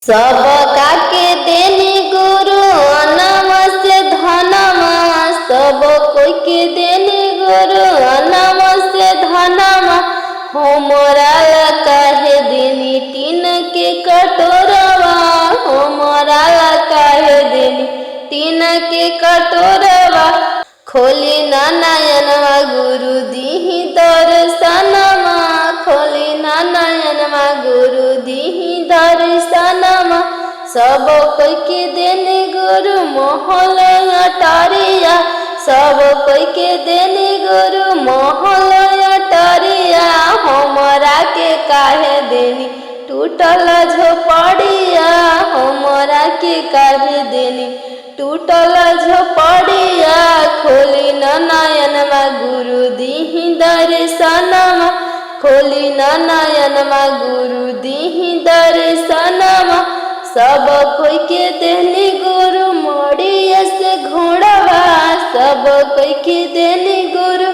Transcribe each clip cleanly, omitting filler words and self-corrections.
सब काके देनी गुरु अनम से धनमा, सब कोई के देनी गुरु अनम से धनमा। हमरा काहे देनी टीन के कटोरवा, हमरा काहे देनी टीन के कटोरवा। खोली ना नयनवा गुरु दीही दर्शनमा, खोली ना नयनवा गुरु दीही दर्शनमा। सब कोई के देने गुरु मोहल अटारिया, सब कोई के देने गुरु मोहल अटारिया। हमरा के काहे देनी टूटल झोपड़िया, हमरा के काहे देनी टूटल झोपड़िया। खोली ना नयनवा गुरु दीही दर्शनमा, खोली ना नयनवा गुरु दीही दर्शनमा। सब कोई के देनी गुरु मोड़िया से घोड़वा, सब कोई के देनी गुरु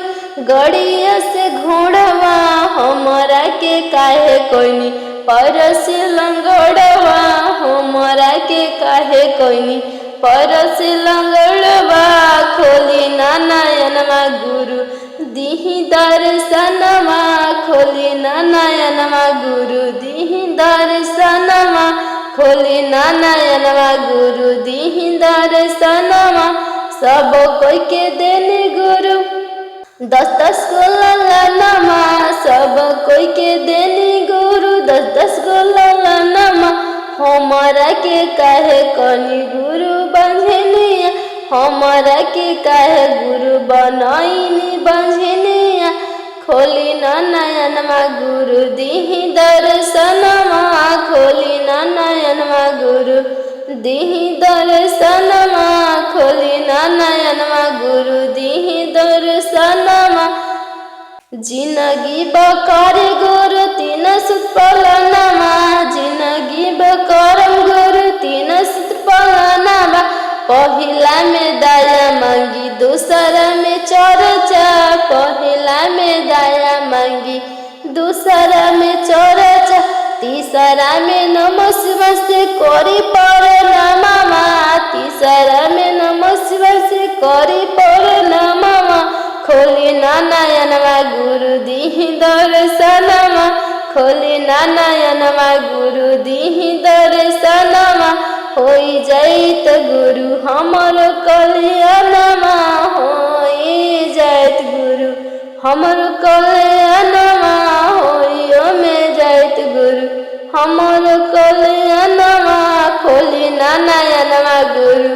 गड़िया से घोड़वा। हमरा के काहे कोइनी परस लंगड़वा, हमरा के काहे कोइनी परस लंगड़वा। खोली ना नयनवा गुरु दीही दर्शनमा, खोली ना नयनवा गुरु दीही दर्शनमा, खोली ना नयनवा गुरु दीही दर्शनमा। सब कोई के देने गुरु 10-10 गो ललनमा, सब कोई के देने गुरु 10-10 गो ललनमा। हमरा के काहे कनी गुरु बंझनिया, हमरा के काहे गुरु बनाईनी बंझनिया। खोली ना नयनवा गुरु दीही दर्शनमा, खोली ना नयनवा गुरु दीही दर्शनमा, खोली ना नयनवा गुरु दीही दर्शनमा। जिंदगी बकर गुरु 3 सूत्र पालनमा, जिंदगी बकरम गुरु 3 सूत्र पालनमा। पहिला में दया मांगी दूसरा में चर्चा, पहिला में दया मांगी दूसरा में चर्चा। तीसरा में नमः शिवाय से करी प्रणामवा, तीसरा में नमः शिवाय से करी प्रणामवा। खोली ना नयनवा गुरु दीही दर्शनमा, खोली ना नयनवा गुरु दीही दर्शनमा। होई जाइत गुरु हमर कल्याणमा, होई जाइत गुरु हमर कल्याणमा, होइयो में जाइत गुरु हमर कल्याणमा। खोली ना नयनवा गुरु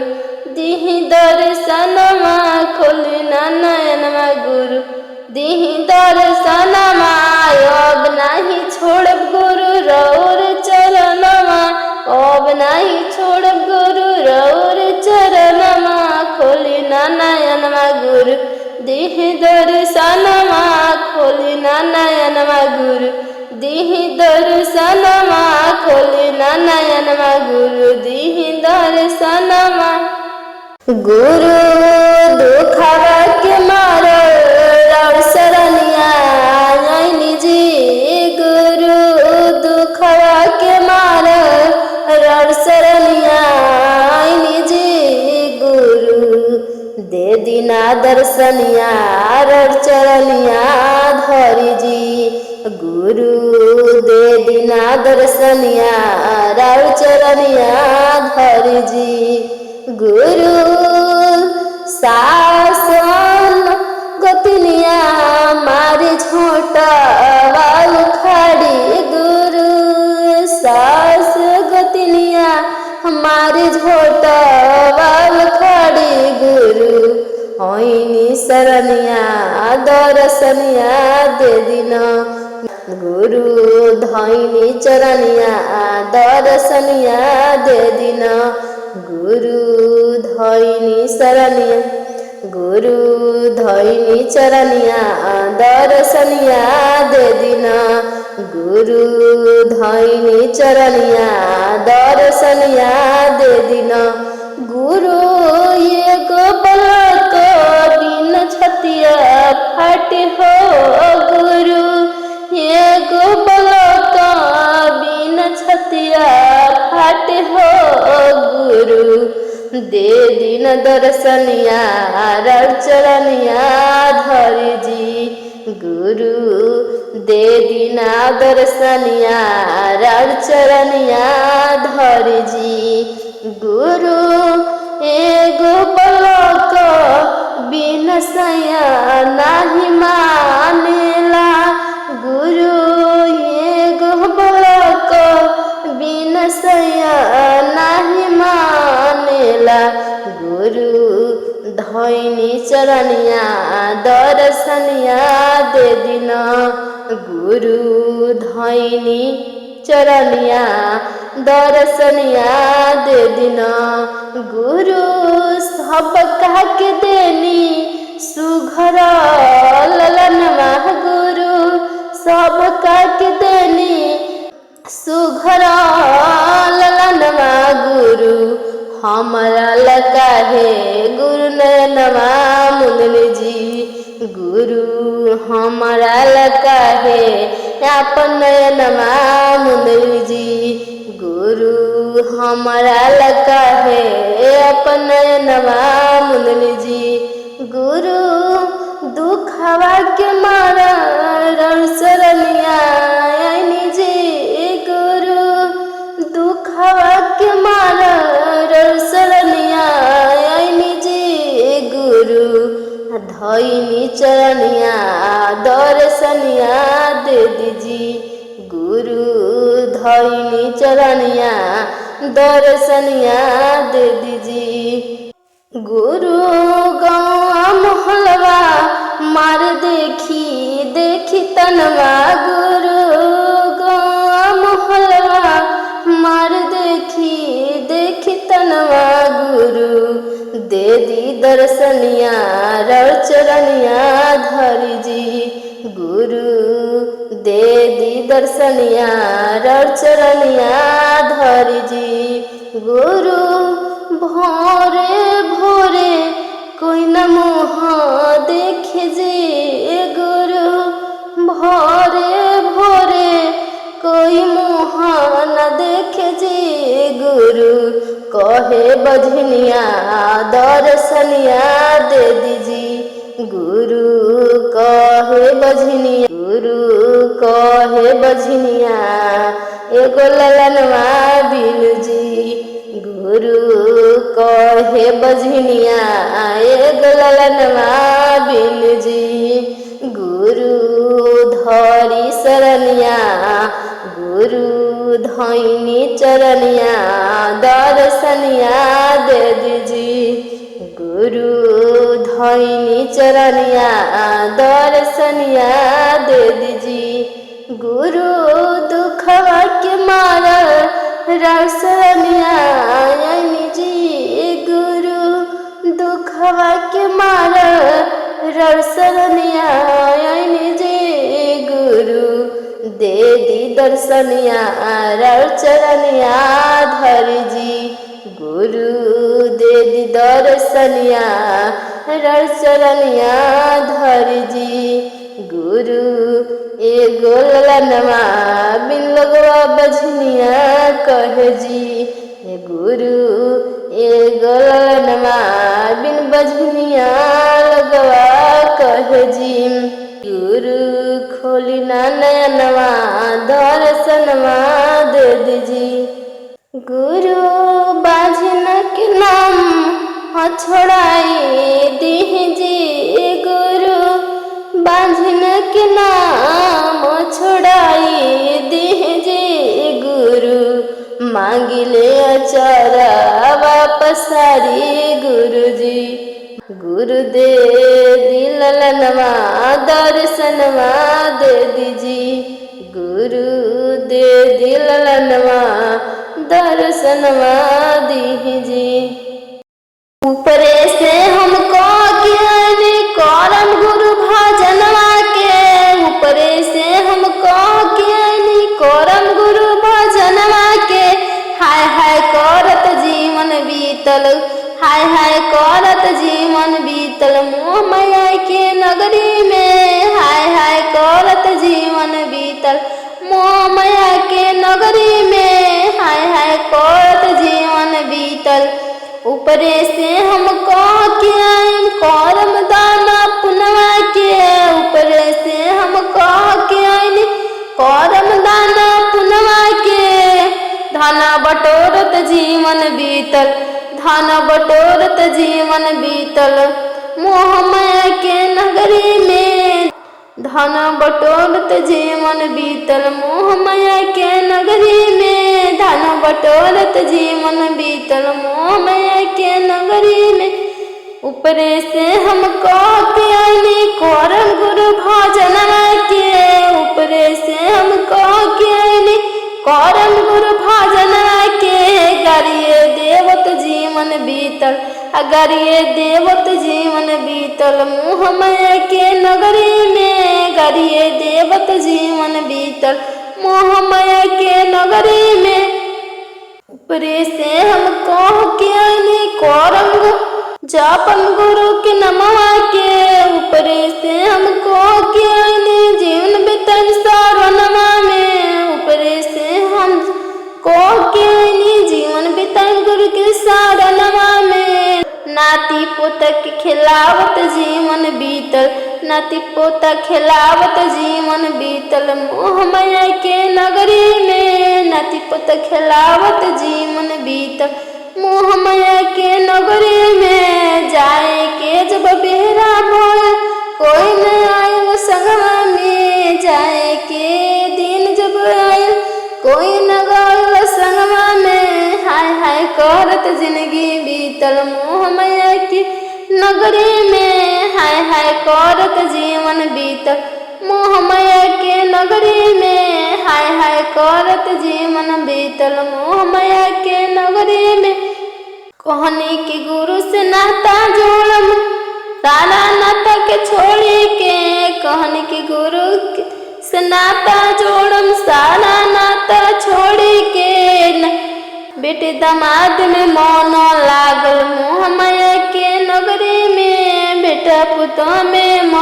दीही दर्शनमा, खोली ना नयनवा गुरु दीही दर्शनमा। अब नहीं छोड़ब गुरु रौर चरणमा, अब नहीं छोड़ब गुरु रौर चरणमा। खोली ना नयनवा गुरु दीही दर्शनमा, खोली ना नयनवा गुरु दीही दर्शनमा, खोली ना नयनवा गुरु दीही दर्शनमा। गुरु दुखवा के मारो रौर शरणिया आईनी जी, गुरु दुखवा के मारो रौर शरणिया आईनी जी। गुरु दे दीना दर्शनिया रौर चरणिया धरी जी, गुरु दे दीना दर्शनिया रौर चरणिया धरी जी। गुरु शासन गोतनिया मारे झोंटवा उखाड़ी, गुरु सास गोतनिया हमारे झोंटवा उखाड़ी। गुरु होइनी शरणिया दर्शनिया दे दीना, गुरु धइनी चरणिया दर्शनिया दे दीना। गुरु धइनी शरणिया, गुरु धइनी चरणिया दर्शनिया दे दीना, गुरु धइनी चरणिया दर्शनिया दे दीना। गुरु ये गोपलक बिन छतिया फाटे हो, गुरु ये गोपलक बिन छतिया फाटे दे दिन दर्शनिया चरनिया धरी जी गुरु दे दीना दर्शनिया चरनिया धरी जी गुरु एगो पलक बिन सैया नाही मानेला गुरु एगो पलक बिन सैया नाही मानेला गुरु धैनी चरनिया दर्शनिया दे दिन गुरु धैनी चरनिया दर्शनिया दे दिन गुरु सब कह के देनी सुघर ललनवा गुरु सब कह के देनी सुघर ललनवा गुरु हमारा लका है गुरु नयनवा मुंदली जी गुरु हमारा लका है अपन नयनवा मुंदली जी गुरु हमारा लका है अपन नयनवा मुंदली जी गुरु दुखवा के मारा सरनिया जी गुरु दुखवा के मारा सरनिया जी गुरु धैनी चरनिया दर्शनिया दे दीजी गुरु धैनी चरनिया दर्शनिया दे दीजी गुरु गौआ मोहलवा मार देखी देखी तनवा गुरु गौआ मोहलवा मार देखी देखी तनवा गुरु दे दी दर्शनिया चरनिया धरी जी गुरु दे दी दर्शनिया चरनिया धरी जी गुरु भोरे भोरे कोई न मुँह देखे जी गुरु भोरे भोरे कोई मुँह न देखे जी गुरु कहे बजनिया दर्शनिया दे दीजी गुरु कहे बजनिया गुरु कहे बजनिया एगो ललनवा बिनु जी गुरु कहे बजनिया एगो ललनवा बिनु जी गुरु धरी सरनिया गुरु धैनी चरनिया दर्शनिया दे दीजी गुरु धैनी चरनिया दर्शनिया दे दीजी गुरु दुखवा के मारा रसनिया जी गुरु दुखवा के मारा रसनिया जी गुरु दे दी दर्शनिया चरनिया धरी जी गुरु दे दी दर्शनिया चरनिया धरी जी गुरु एगो ललनवा बिन लगवा बजनिया कहे जी गुरु एगो ललनवा बिन बजनिया लगवा कहे जी गुरु खोली ना नयनवा दर्शनवा दे दीजी गुरु बाझन के नाम छोड़ाई दीजी गुरु बाझन के नाम छोड़ाई दीजी गुरु मांगिले अचारा वापस सारी गुरु जी गुरु दे दिलनवा दर्शनवा दे दीजी गुरु दे दिलनवा दर्शनवा दीजी ऊपरे से हमको ज्ञान करम गुरु भजनवा के ऊपरे से हमको ज्ञान करम गुरु भजनवा के हाय हाय करत जीवन बीतल हाय हाय करत जीवन बीतल मोह माया के नगरी में हाय हाय करत जीवन बीतल मोह माया के नगरी में हाय हाय करत जीवन बीतल ऊपरे से हम कह के आइम करम दाना पुनवा के, ऊपरे से हम कह के आइम करम दाना पुनवा के। धन बटोरत जीवन बीतल, धन बटोरत जीवन बीतल मोह माया के नगरी में। धन बटोरत जीवन बीतल मोह माया के नगरी में। धन बटोरत जीवन बीतल मोह माया के नगरी में। ऊपरे से हम कह के आइनी करम गुरु भजनवा के, ऊपरे से हम कह के आइनी करम गुरु भजनवा के। गरिए देवत जीवन बीतल, गरिए देवत जीवन बीतल मोह माया के नगरी में। गरिए देवत जीवन बीतल मोह माया के नगरी में। ऊपरे से हम कह के आइनी करम जापन गुरु के नमवा के, ऊपरे से हम कह के आइनी जीवन बितन सारनमा में। ऊपरे से हम कह के आइनी जीवन बितन गुरु के सारनमा में। नाती पोता के खिलावत जीवन बीतल, नाती पोता खिलावत जीवन बीतल मोह माया के नगरी में। नाती पोता खिलावत जीवन बीतल मोह माया के नगरी में। जाए के जब बेहरा भोल कोई न आयल संगवा में, जाए के दिन जब आयल कोई न गल संगवा में। हाय हाय करत जिंदगी बीतल मोह माया की नगरी में। हाय हाय करत जीवन बीतल मोह माया के नगरी में। हाय हाय करत जीवन बीतल मोह माया के नगरी में। कहनी कि गुरु से नाता जोड़म सारा नाता के छोड़ी के, कहनी कि गुरु से नाता जोड़म सारा नाता छोड़ी के। बेटे दामाद में मन लागल मोह माया के नगरी में। बेटा पुतों में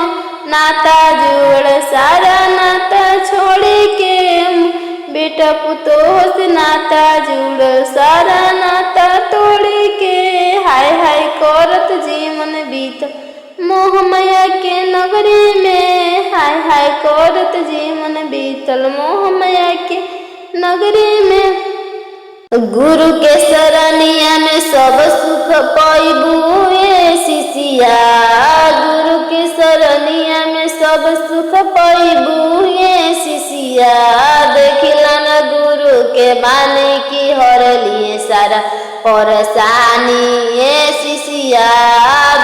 नाता जोड़ सारा नाता छोड़ी के। बेटा पुतोह से नाता जुड़ सारा नाता तोड़ी के। हाय हाय करत जीवन बीतल मोह माया के नगरी में। हाय हाय करत जीवन बीतल मोह माया के नगरी में। गुरु के शरणिया में सब सुख पाइबू ये शिष्या, गुरु के शरणिया में सब सुख पाइबू ये शिष्या। देखिला न गुरु के बानी की हर लिए सारा परेशानी ये शिष्या।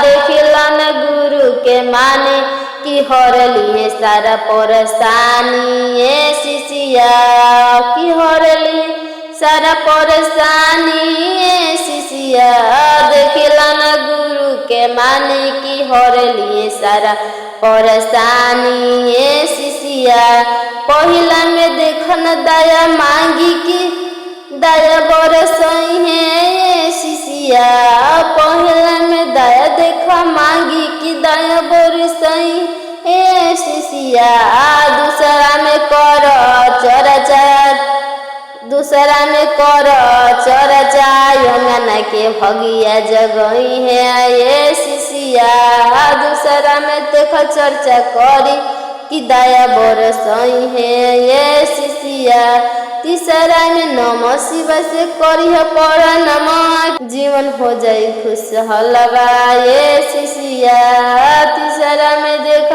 देखिला न गुरु के माने की हर लिए सारा परेशानी ये शिष्या। की हर लिए सारा परेशानी ये शिष्या। देखिला न गुरु के माने की हर लिए सारा परेशानी ये शिष्या। पहिला में देखन दया मांगी की दया बरसई है ये शिष्या। पहिला में दया देखा मांगी की दया बरसई है शिष्या। दूसरा में कर चर्चा, दूसरा में कर चर्चा यमुना के भगिया जगई है ये शिष्या। दूसरा में देख चर्चा करी कि दया बरसई है ये शिष्या। तीसरा में नम शिव से करिह प्रणाम जीवन हो जाई खुशहालवा ये शिष्या। तीसरा में देख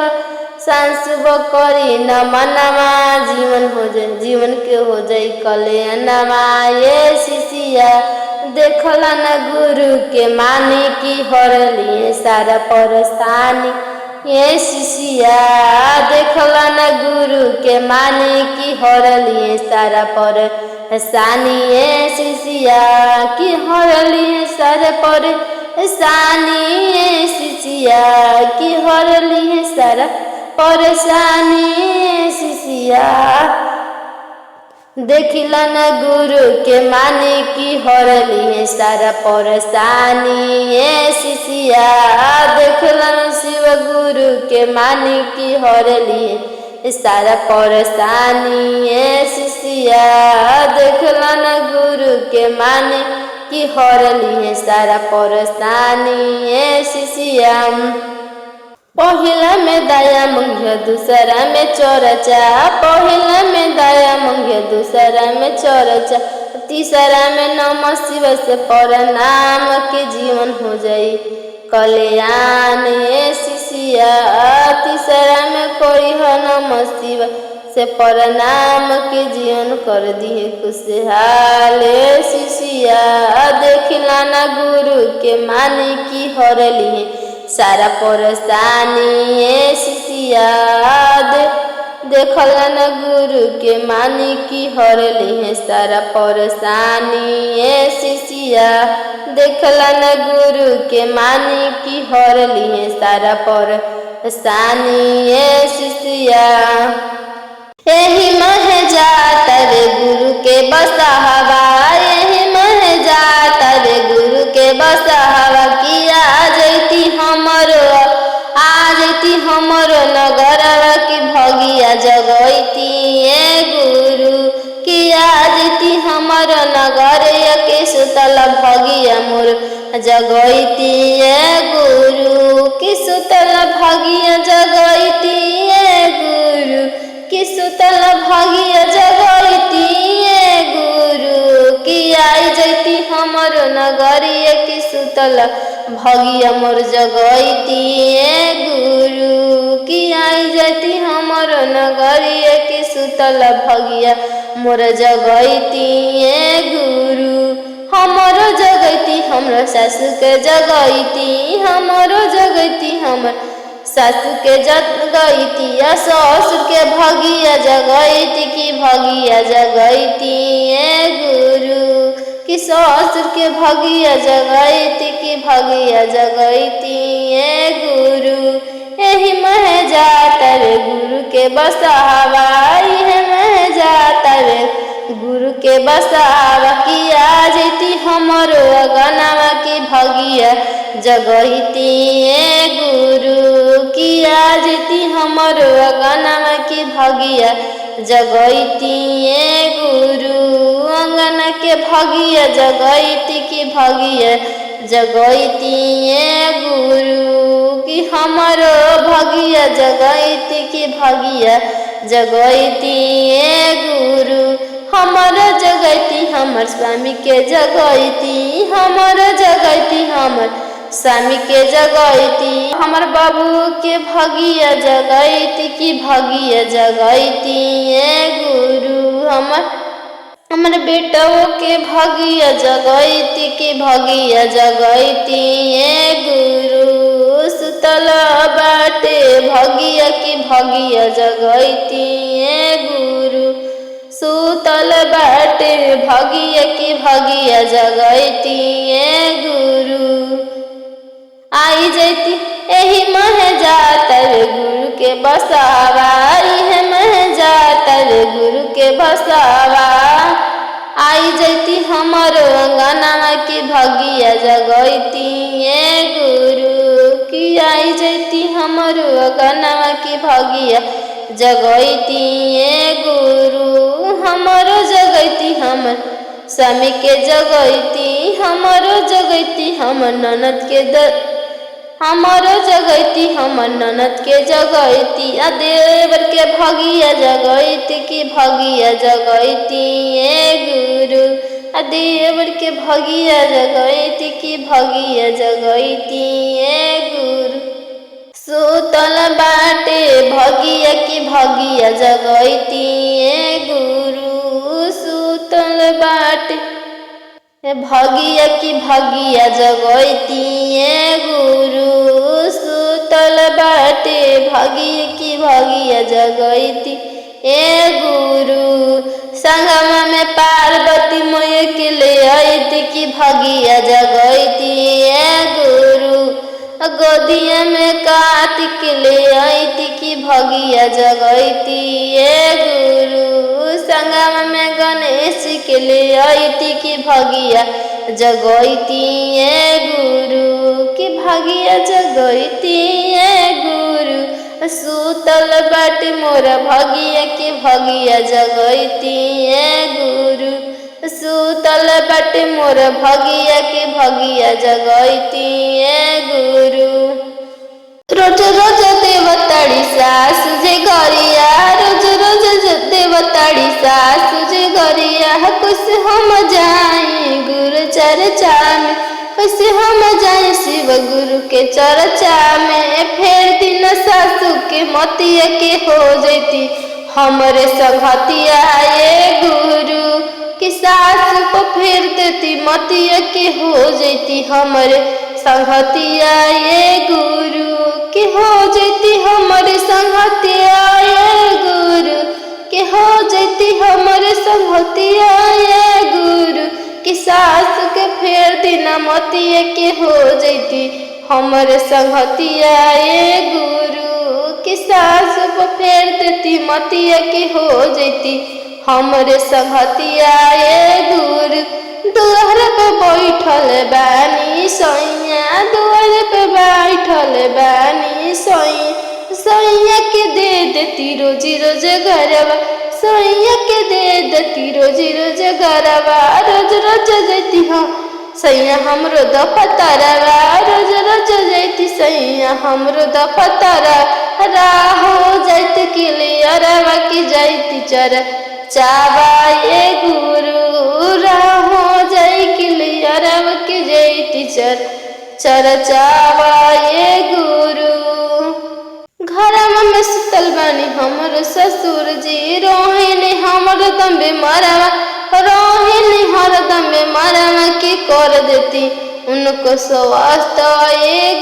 सांसुब करी नमा जीवन हो जाए, जीवन के हो जाई कल्याणमा ये शिष्या। देखला न गुरु के माने की हर लिए सारा परेशानी ये शिष्या। देखला न गुरु के माने की हर लिए सारा परेशानी ये शिष्या। की हर लिए सारा परेशानी ये शिष्या। की हर लिए सारा परेशानी शिष्या। देखिला न गुरु के माने की हर लिए सारा परेशानी ये शिष्या। देखिला न शिव गुरु के माने की हर लिए सारा परेशानी ये शिष्या। देखिला न गुरु के माने कि हरली है सारा परेशानी ए शिशिया। पहिला में दया मंगिया दूसरा में चर्चा, पहिला में दया मंगिया दूसरा में चर्चा, तीसरा में नमः शिवाय से प्रणाम के जीवन हो जाई कल्याण ए शिशिया। तीसरा में कोई है नमः शिवाय से प्रणाम के जीवन कर दिए खुशहाल ए शिशिया। देखिला ना गुरु के मानी की हरली है सारा परेशानी ए शिशिया। देखला न गुरु के मानी की हरली है सारा परेशानी ए शिशिया। देखला न गुरु के मानी की हरली है सारा परेशानी ए शिशिया। यही मह जाता रे गुरु के बसाहवा, यही मह जाता रे गुरु के बसाहवा, किया जैती हमरो नगरवा की भगिया जगैती ए गुरु, किया जैती हमरो नगर के सुतल भगिया मोर जगैती ए गुरु, कि सुतल भगिया जगैती ए गुरु, कि सुतल भगिया जगैती ए गुरु, कि आई जैती हमरो नगरिया कि सुतल भगिया मोर जगैती ए गुरु, कि आई जैती हमरो नगरिया कि सुतल भगिया मोर जगैती ए गुरु। हमरो जगैती हमरो सासु के जगैती, हमरो जगैती हमर सासु के जगैती, या ससुर के भगिया जगैती कि भगिया जगैती ए गुरु, कि ससुर के भगिया जगैती कि भगिया जगैती ए गुरु। यही मह जाता रे गुरु के बसावा, यही मह जाता रे गुरु के बसावा, किया जैती हमरो अगनावा की भगिया जगैती ए गुरु, किया जैती हमरो अगनावा की भगिया जगैती ए गुरु। अंगना के भगिया जगैती की भगिया जगैती ए गुरु, कि हमरो भगिया जगैती की भगिया जगैती ए गुरु। हमरो जगैती हमर स्वामी के जगैती, हमरो जगैती हमर स्वामी के जगैती, हमर बाबू के भगिया जगैती की भगिया जगैती ए गुरु। हमर बेटों के भगिया जगैती की भगिया जगैती ए गुरु। सुतल बाटे भगिया की भगिया जगैती ए गुरु, सुतल बाटे भगिया की भगिया जगैती ए गुरु। आई जैती यही मह जाता रे गुरु के बसावा, यही मह जाता रे गुरु के बसावा, आई जैती हमरो अंगनावा की भगिया जगैती ए गुरु, कि आई जैती हमरो अंगनावा की भगिया जगैती ए गुरु। हमरो जगैती हमर स्वामी के जगैती, हमरो जगैती हमर ननद के हमरो जगैती हमर ननद के जगैती, आ देवर के भगिया जगैती की भगिया जगैती ए गुरु, आ देवर के भगिया जगैती की भगिया जगैती ए गुरु। सुतल बाटे भगिया की भगिया जगैती ए गुरु, सुतल बाटे भगिया की भगिया जगैती ए गुरु, सुतल बाटे भगिया की भगिया जगैती ए गुरु। संगमा में पार्वती मैया के ले आईती की भगिया जगैती ए गुरु, गोदिया में कार्तिक ले आईती की भगिया जगैती ए गुरु। संगमा में गणेश के ले आईती की भगिया जगैती ए गुरु, की भगिया जगैती ए गुरु। सुतल बाटे मोरा भगिया की भगिया जगैती ए गुरु, सुतल बाटे मोर भगिया के भगिया जगैती गुरु। रोज रोज देवताड़ी सासु जे गरिया, रोज रोज देवताड़ी सासु जे गरिया। कैसे हम जाए गुरु चर्चा में, कैसे हम जाए शिव गुरु के चर्चा में। फेर दिन सासु के मतिया के हो जैती हमरे संगतिया गुरु। कि सासु को फेर देती मतिया के हो जैती हमरे संगतिया गुरु। कि हो जैती हमरे संगतिया गुरु, कि हो जैती हमरे संगतिया गुरु। कि सासु के फेर दिना मतिया के हो जैती हमरे संगतिया गुरु। कि सासु को फेर देती मतिया के हो जैती हमरे संगतिया गुरु। दुआर पे बैठल बानी सैया, दुआर पे बैठल बानी सैया के दे देती रोजी रोज गरबा, सैया के दे देती रोजी रोज गरबा। रोज रोज देती हाँ सैया हमरो दफतरवा, रोज रोज जैती सैया हमरो दफतरा। राहो जाइत क्लियरवा की जाइती चावा गुरु। राहो जाई क्लियरवा की जाइती चावा गुरु। घरवा में सुतल बानी हमर ससुर जी, रोहिणी हमर दम्बे मरवा, रोहिणी हरदम मरवा की कर देती उनको स्वास्थ्य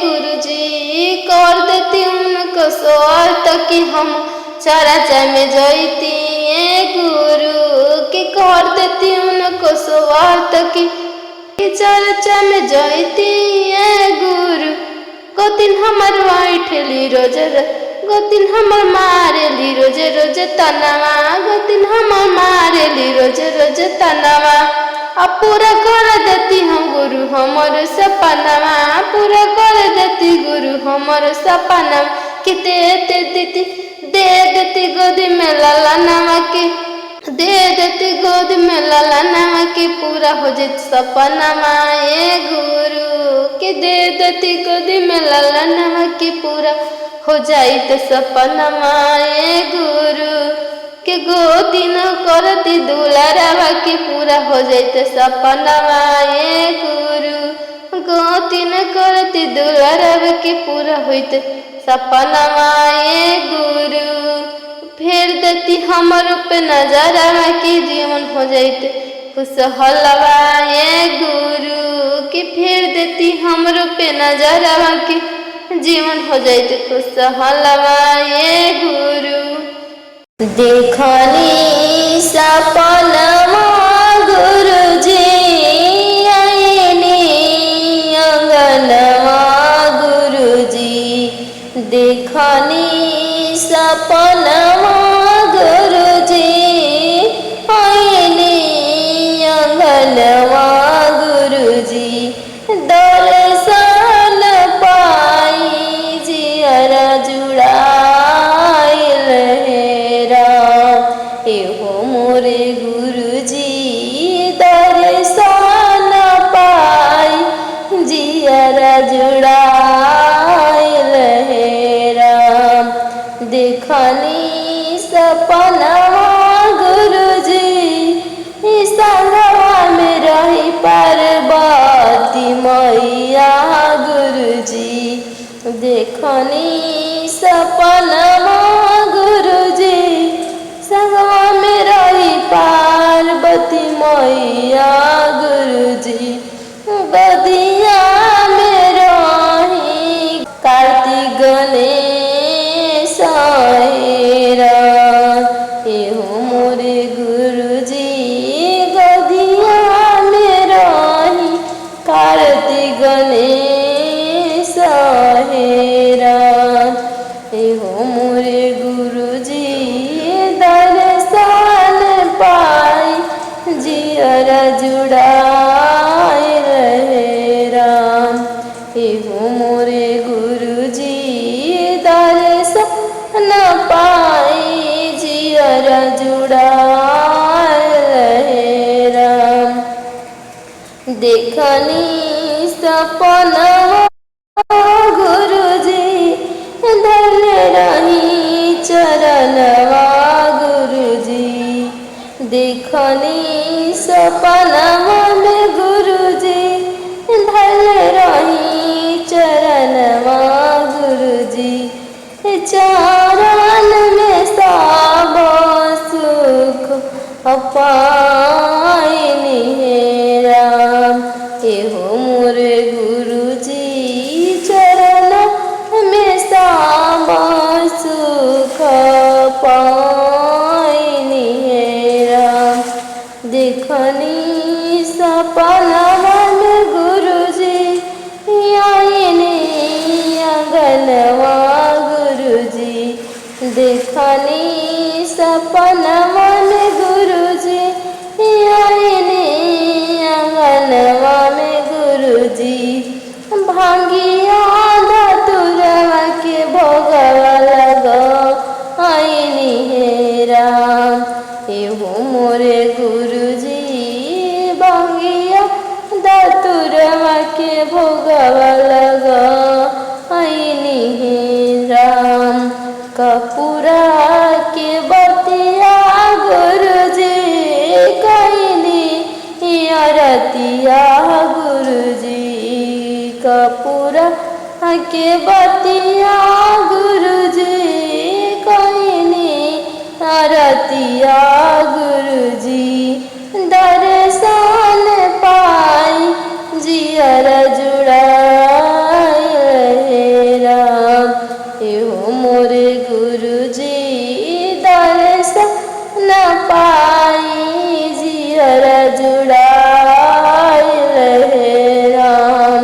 गुरु जी। कर देती उनको स्वास्थ्य कि हम चर्चा में जैती गुरु। कि कर देती उनको स्वास्थ्य कि चर्चा में जैती गुरु। गोतिन हमर बैठली रोज, गोतिन हमर मारेली रोज रोज तनवा, गोतिन हमर मारेली रोज रोज तनवा। अब पूरा कर देती हम गुरु हमर सपनवा, पूरा कर देती गुरु हमर सपनवा। कि दे देती गोदी में ललनवा के, दे देती गोद में ललनवा के पूरा हो जाती सपनवा गुरु। कि दे देती गोदी में ललनवा के पूरा हो जाइत सपनवा गुरु। कि गोदी न करती दुलारवा के पूरा हो जाइत सपनवा गुरु। गोदी न करती दुलारवा के पूरा होइत सपनवा गुरु। फेर देती हमर पे नजरवा की जीवन हो जाइत खुशहलवा गुरु। कि फेर देती हमर पे नजरवा की जीवन हो जाइत खुशहलवा गुरु। देखनी सपनवा गुरु जी आईनी अंगनवा गुरु जी। देखनी सपनवा गुरु जी आईनी अंगनवा गुरु जी। दर्शन पाई जियरा जुड़ाइल एहो मोरे गुरु जी। दर्शन पाई जियरा जुड़ाइल राम। देखनी सपनवा गुरु जी संगवा में रही पार्वती मैया गुरु जी। देखनी सपनवा गुरु जी संगवा में रही पार्वती मैया गुरु जी। गदिया में रही कार्तिक गणेश एहो मोरे गुरु जी। गदिया में रही कार्तिक गणेश एहो मोरे गुरु जी। दर्शन पाई जियरा जुड़ाए राम। एहो मोरे गुरु जी। दर्शन पाई जियरा जुड़ाए राम। देखनी सपनवा गुरुजी धल रही चरणवा गुरुजी देखनी सपनवा में गुरुजी धल रही चरणवा गुरुजी चरण में सब सुख पाइनी हे राम एहो मोरे गुरुजी चरण में सब सुख पाइनी हे राम देखनी सपनवा में गुरुजी आईनी आंगनवा गुरुजी देखनी सपनवा में गुरुजी आईनी आंगनवा में गुरुजी भांगिया धतुरवा के भोगवा लगा आईनी हे राम एहो मोरे गुरुजी भांगिया धतुरवा के भोगवा लगा आईनी हे राम कपूरा के बतिया गुरुजी कईनी आरतिया गुरुजी कपूरा के बतिया गुरुजी कईनी आरतिया गुरुजी दर्शन पाई जियर जुड़ाई हे राम एहो मोरे गुरुजी दर्शन पाई जियर जुड़ाई हे राम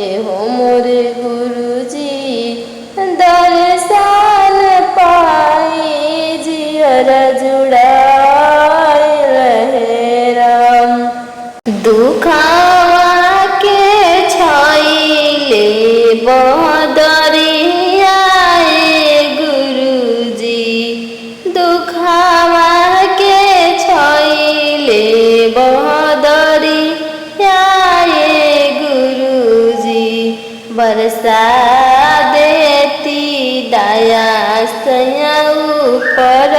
एहो मोरे गुरुजी दर्शन पाई जियर जुड़ाई हे राम दुखावा के छाइले बदरिया गुरुजी दुखावा के छाइले बदरिया गुरुजी बरसा देती दया सया ऊपर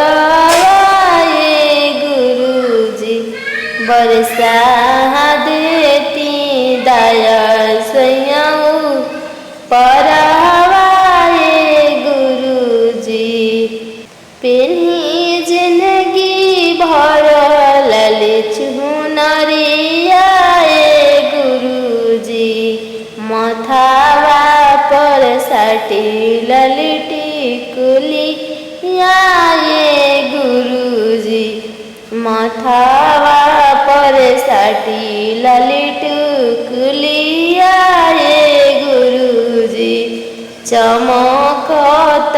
गुरुजी बरसा देती दया सया ऊपर गुरुजी पेन्ही जिंदगी भर ललित नरिया गुरुजी मथावा पर साटी ललिटी कुली गुरुजी मथावा पर साटी ललिट कुलिया गुरुजी चमकत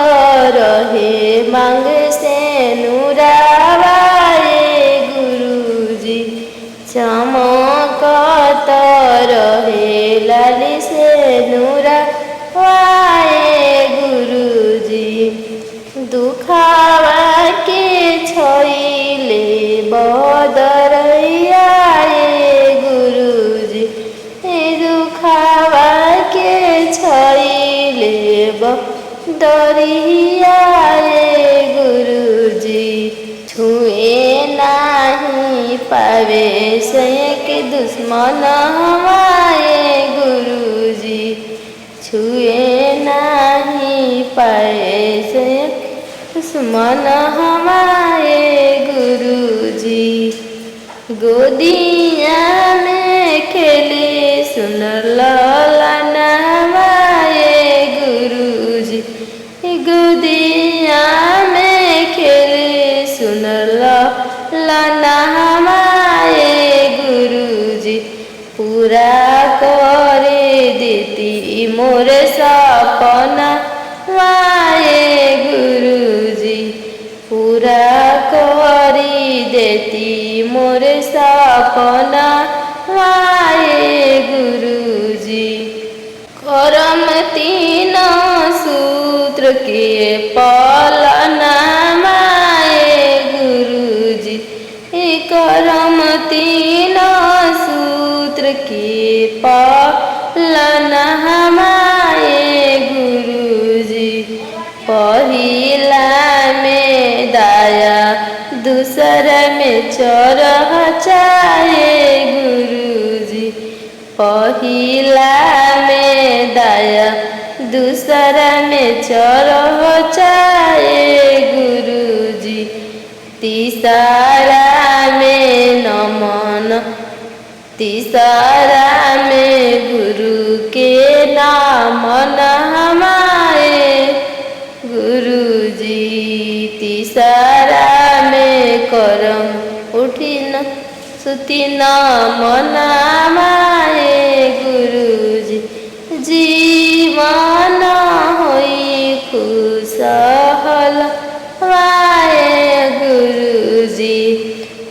रहे मांग से नुरावा गुरुजी चमकत रहे लाली से नुरावा गुरुजी दुखावा के छोइले बदरैया गुरुजी दुखावा के छोइले बदरिया गुरुजी छुए नहीं पावे सयक दुश्मन हमारे गुरुजी छुए नहीं पाए सयक दुश्मन हमारे गुरुजी गोदिया में खेले सुन लाना हमारे गुरुजी गोदिया में खेले सुन लाना हमारे गुरुजी पूरा करे देती मोर सपना माए गुरुजी पूरा करी देती मोर सपना माए गुरुजी करम तीन सूत्र के पालना माए गुरुजी करम तीन सूत्र के पालन हमारे गुरुजी। पहिला में दाया दूसरा में चरह चाहे गुरुजी। पहिला में दाया दूसरा में चरह चाहे गुरुजी। तीसरा में नमन, तीसरा में गुरु के नामन हमारे गुरुजी। तीसरा में करम उठी न सुती नामन हमारे गुरुजी। जीवन होई खुशहाल हमारे गुरुजी।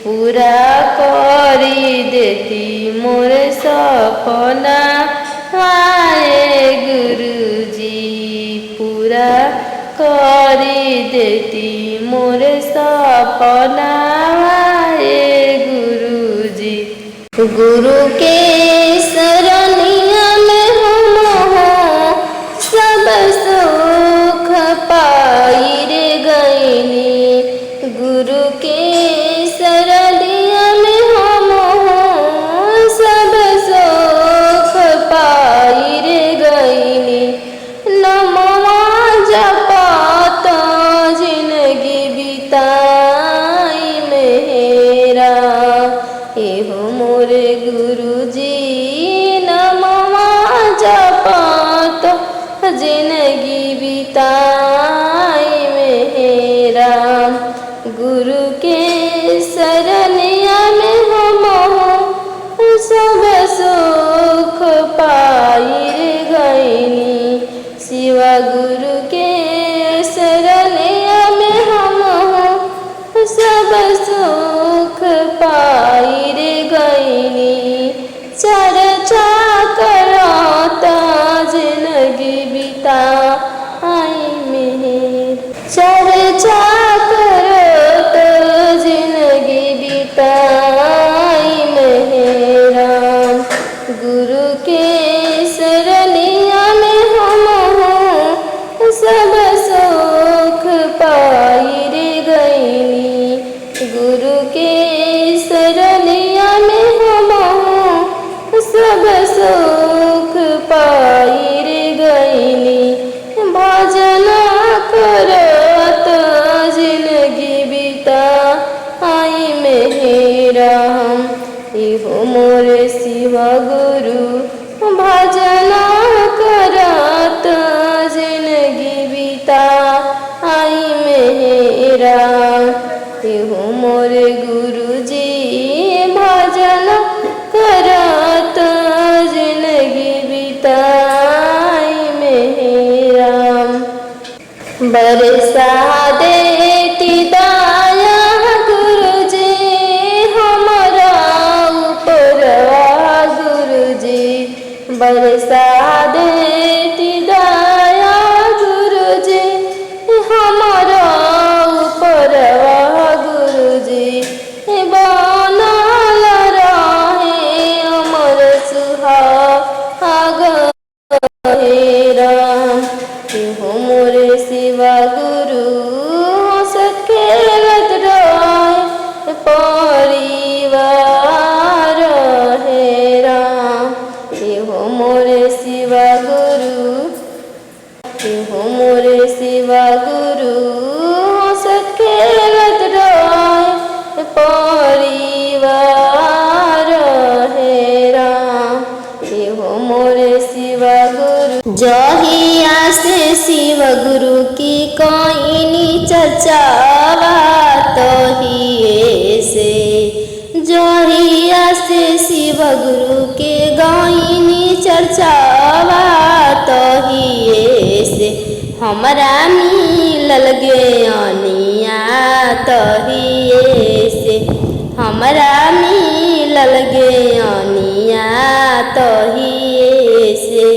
पूरा करी देती मोर सपना हमारे गुरुजी। पूरा करी देती मोर सपना हमारे गुरुजी। गुरु के शरणिया में हम हो सब सुख पाई रे गईनी। गुरु के शरणिया में हम हो सब सुख पाई रे गईनी। नमवा जपत जिंदगी बिताई मेरा एहो मोरे गुरुजी। नमवा जपत जिंदगी बिताई मेरा। गुरु के शरणिया में हम हो सब सुख पाई रे गईनी। शिवा गुरु के शरणिया में हम हो सब सुख पाई रे गईनी। चर्चा करता जिंदगी बिताई मेर। चर्चा करता जिंदगी बिताई मेरा। गुरु के शरणिया में हम हो सब सुख पाई रे गईनी। गुरु के शरणिया में हम हो सब सुख पाई रे गईनी। भजन करत जिंदगी बिताई मेरा। इहो मोरे शिवा गुरु भजन करत जिंदगी बिताई मेरा। इहो मोरे गुरुजी भजन करत जिंदगी बिताई मेरा। बरसा देती दाया गुरुजी हमारा ऊपर गुरुजी। बरसा देती दाया गुरुजी हमारा ऊपर गुरुजी। बनल रहे अमर सुहाग हो मोरे शिवा गुरु। हंसत खेलत रहे परिवार हे राम। हो मोरे शिवा गुरु। हो मोरे शिवा गुरु। हंसत खेलत रहे परिवार हे राम। हो मोरे शिवा गुरु। जहिया से शिव गुरु की कोइनी चर्चावा तहिए से। जहिया से शिव गुरु के गाइनी चर्चावा तहिए से। हमरा मिलल ज्ञानिया तहिए से। हमरा मिलल ज्ञानिया तहिए से।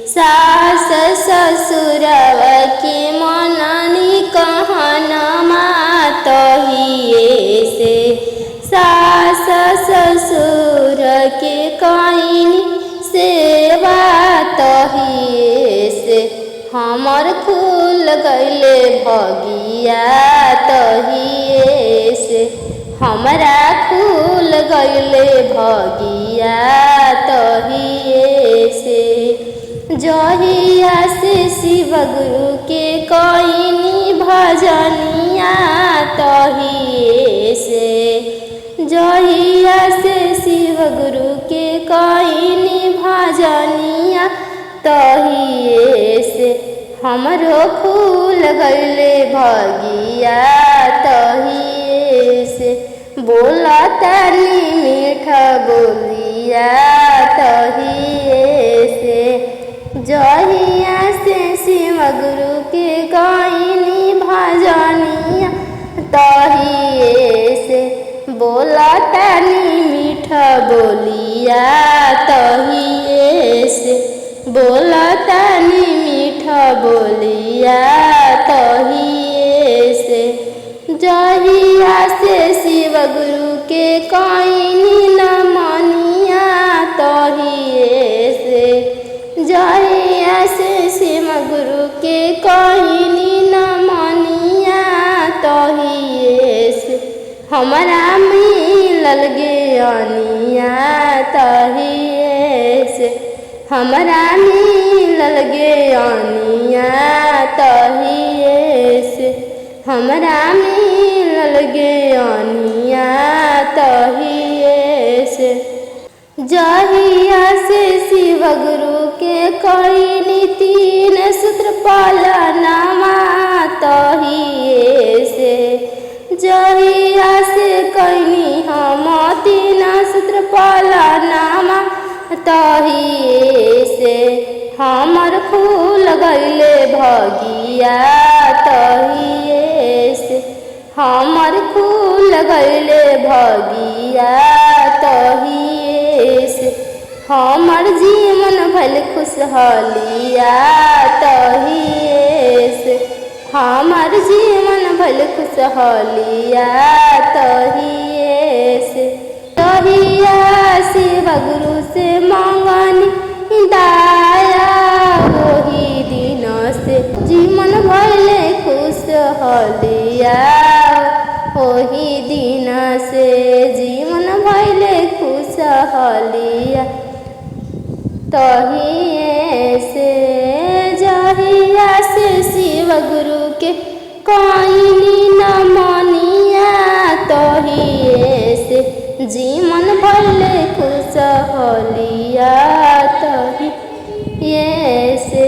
सास ससुरवा के मननी कहनमा तहिए से। सास ससुर के कहनी से तहिए से हमर खुल गइले भगिया तहिए से हमरा खुल गइले भगिया तहिए से जहिया से शिव गुरु के कइनी भजनिया तहिए से जहिया से शिव गुरु के कइनी भजनिया तहिए से हमरो खुल गइले भगिया तहिए से बोला तनी मीठा बोलिया तहिए से जहिया से शिव गुरु के कइनी भजनिया तहिए से बोला तनी मीठा बोलिया तहिए से बोला तनी मीठा बोलिया तहिए से जहिया से शिव गुरु के कइनी नमनिया तहिए से जहिया से शिव गुरु के कइनी नमनिया तहिए से हमरा मिलल ज्ञानिया तहिए से हमरा मिलल ज्ञानिया तहिए से हमरा मिलल ज्ञानिया तहिए से जहिया से शिव गुरु के कइनी तीन सूत्र पालनमा तहिए से जहिया से कइनी हम तीन सूत्र पालनमा तहिए से हमर खुल गइले भगिया तहिए से हमर खुल गइले भगिया तहिए से हमर जीवन भल खुशहालिया तहिए से हमर जीवन भल खुशहालिया तहिए से तहिया शिव गुरु से मांगनी दाया वही दिन से जीवन भले खुशहालिया वही दिन से जीवन भले खुशहालिया तहिए से जहिया से शिव गुरु के कइनी नमनिया तहिए से जीवन भले खुशहालिया तहिए से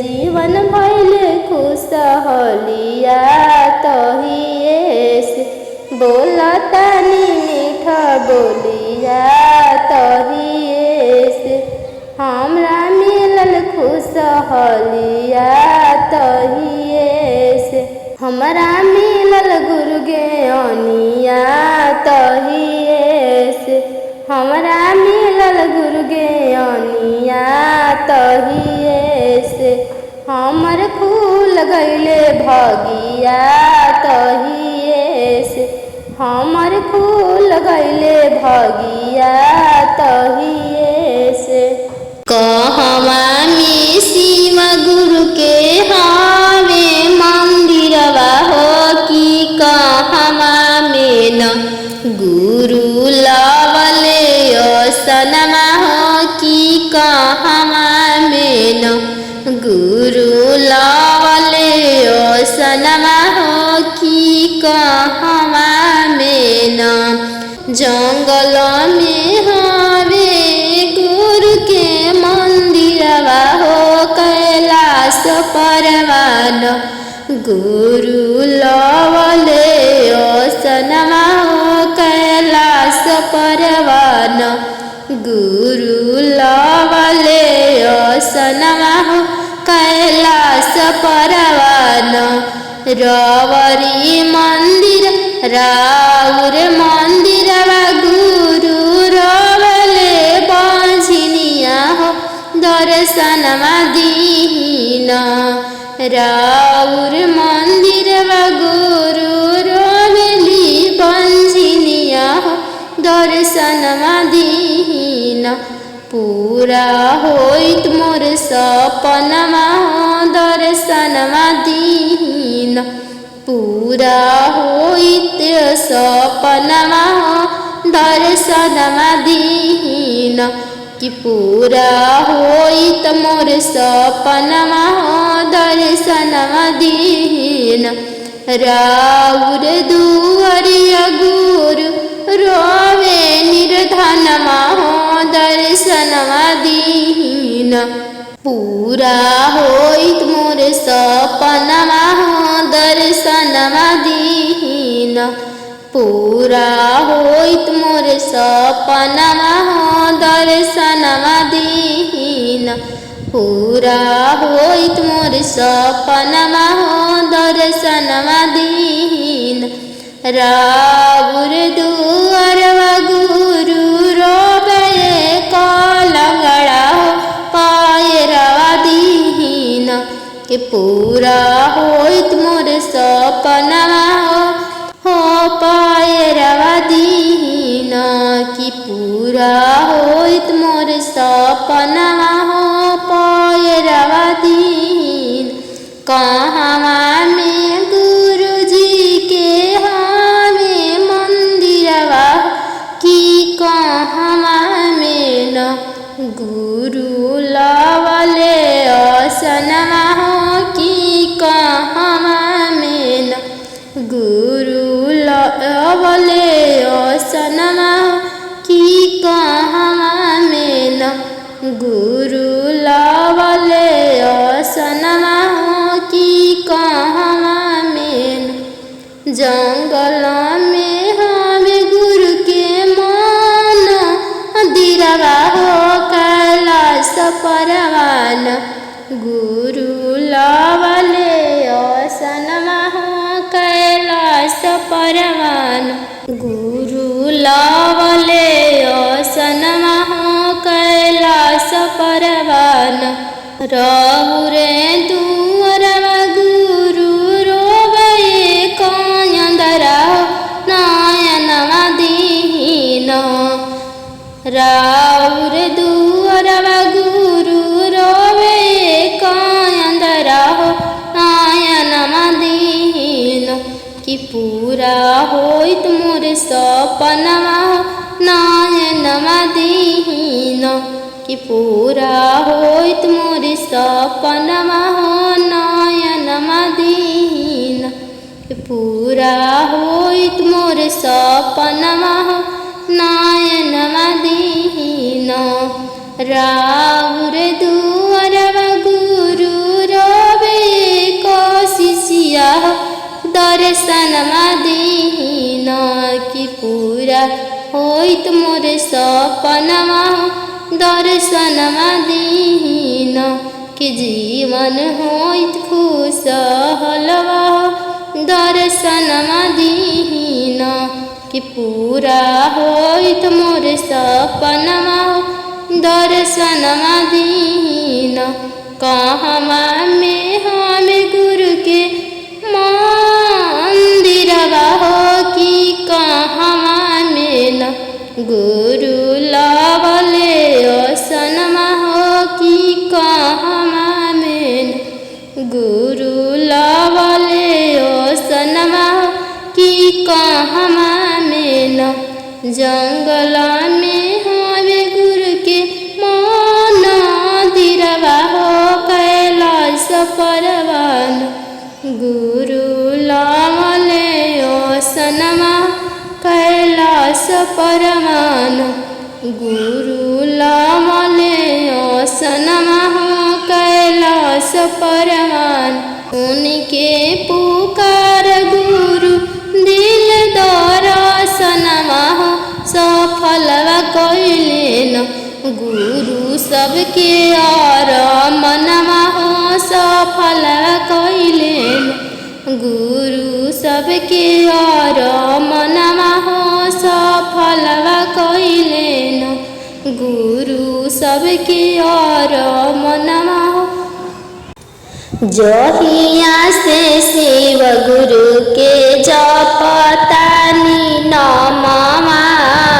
जीवन भले खुशहालिया तहिए से बोला तनी मीठा बोलिया तहिए से हमरा मिलल खुशहालिया तहिए से हमरा मिलल गुरु ज्ञानिया तहिए से हमरा मिलल गुरु ज्ञानिया तहिए से हमर खुल गइले भगिया तहिए से हमर खुल गइले भगिया तहिए से कहवा में शिव गुरु के हवे मंदिरवा हो कि कहवा में न गुरु लवले सनमा हो कि कहवा में न गुरु लवले सनमा हो कि कहवा में न जंगल में हवे गुरु के मंदिरवा हो कैलाश परवान गुरु लवले सनमा हो कैलाश परवान गुरु लवले सनमा हो कैलाश परवान रवरी मंदिर राउर मंदिरवा गुरु रवले बांझिनिया हो दर्शनमा दीन राउर मंदिरवा गुरु रवली बांझिनिया हो दर्शनमा दीन पूरा होइत मोर सपनमा दर्शनमा दीन। पूरा होइत सपनमा दर्शनमा दीन। कि पूरा होइत मोर सपनमा दर्शनमा दीन। राउर दुआरिया गुरु रोवे निर्धनमा दर्शनमा दीन। पूरा होइत मोर सपनमा दर्शनमा दीन। पूरा होइत मोर सपनमा दर्शनमा दीन। पूरा होइत मोर सपनमा दर्शनमा दीन। राउर दुआरवा गुरु रोवे कालगड़ा पायरवा दीन। कि पूरा होइत मोर सपनमा पायरवा दीन। कि पूरा होइत मोर सपनमा पायरवा दीन। कहाँ में गुरु जी के हमें मंदिरवा कि कहाँ में न गुरु लावले आसनमा कि कहाँ में न गुरु लावले आसनमा कि कहाँ में न गुरु लावले आसनमा कि कहाँ में न। जंगल में हमें गुरु के मान दिरवा कैलाश परवान। गुरु लावले आसनमा कैलाश परवान। गुरु लावले आसनमा कैलाश परवान। राउरे दुआरवा गुरु रोवे कायंदरा नयनमा दीन। राउर दुआरवा गुरु रोवे कायंदरा नयनमा दीन। कि पूरा होइत मोर सपनमा नयनमा दीन। कि पूरा होइत मोर सपनमा नयनमा दीन। कि पूरा होइत मोर सपनमा नयनमा दीन। राउर दुआरवा गुरु रोवे कोशिशिया दर्शनमा दीन। कि पूरा होइत मोर सपनमा दर्शनमा दीन। कि जीवन होइत खुशहलवा दर्शनमा दीन। कि पूरा होइत मोर सपनमा दर्शनमा दीन। कहाँ में हमें गुरु के मंदिरवा कि कहाँ में न गुरु लावले आसनमा कि कहाँ में न गुरु लावले आसनमा कि कहाँ में न। जंगल में हमें गुरु के मंदिरवा कैलाश परवान। गुरु लावले आसनमा कैलाश परवान। गुरु लावले आसनमा कैलाश परवान। उनके पुकार गुरु दिल दर्शनमा सफलवा कैलेन। गुरु सबके और मनमा सफलवा कैलेन। गुरु सबके और मनमा सफलवा कैलेन। गुरु सबके और मनमा। जहिया से शिव गुरु के जपतानी नममा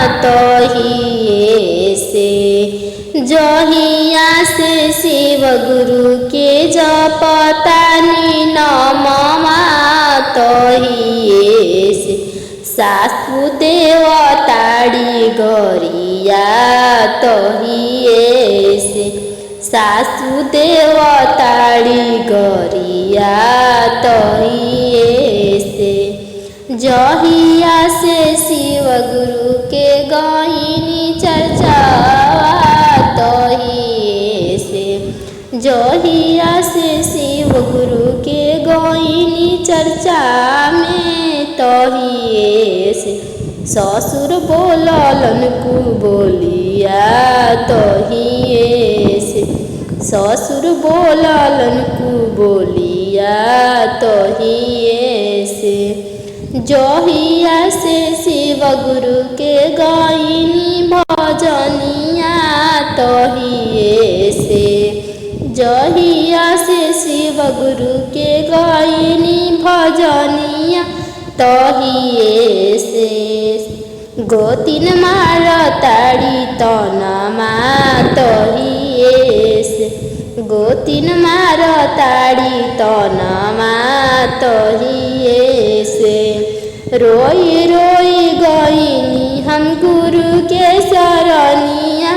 तहिए से जहिया से शिव गुरु के जपतानी नामवा तहिए से सासु देवताड़ी गरिया तहिए से सासु देवताड़ी गरिया तहिए से जहिया से शिव गुरु के गायनी चर्चा तहिए से जहिया से शिव गुरु के गायनी चर्चा में तहिए से ससुर बोललन कु बोलिया तहिए से ससुर बोललन कु बोलिया तहिए से जहिया से शिव गुरु के गायनी भजनिया तहिए से जहिया से शिव गुरु के गायनी भजनिया तहिए से गोतिन मारताड़ी तनमा तहिए से गोतिन मारताड़ी तनमा तहिए से रोई रोई गईनी हम गुरु के शरणिया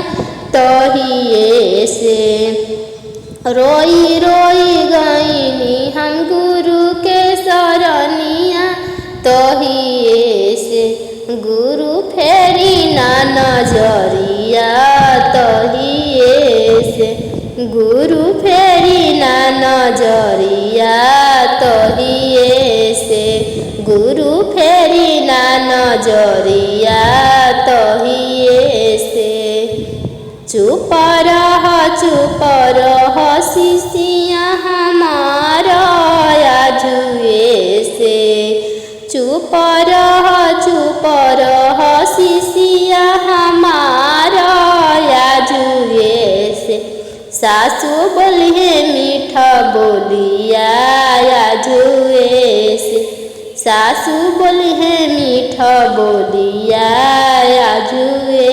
तहिए से रोई रोई गईनी हम गुरु के शरणिया तहिए से गुरु फेरी ना नजरिया तहिए से गुरु फेरी ना नजरिया तहिए से गुरु फेरी ना नजरिया तहिए से चुप रह शिष्या हमारा आजुए से चुप रह शिष्या हमारा आजुए से सासु बोलिए मीठा बोलिया आजुए से सासु बोलिए मीठा बोलिया आजुए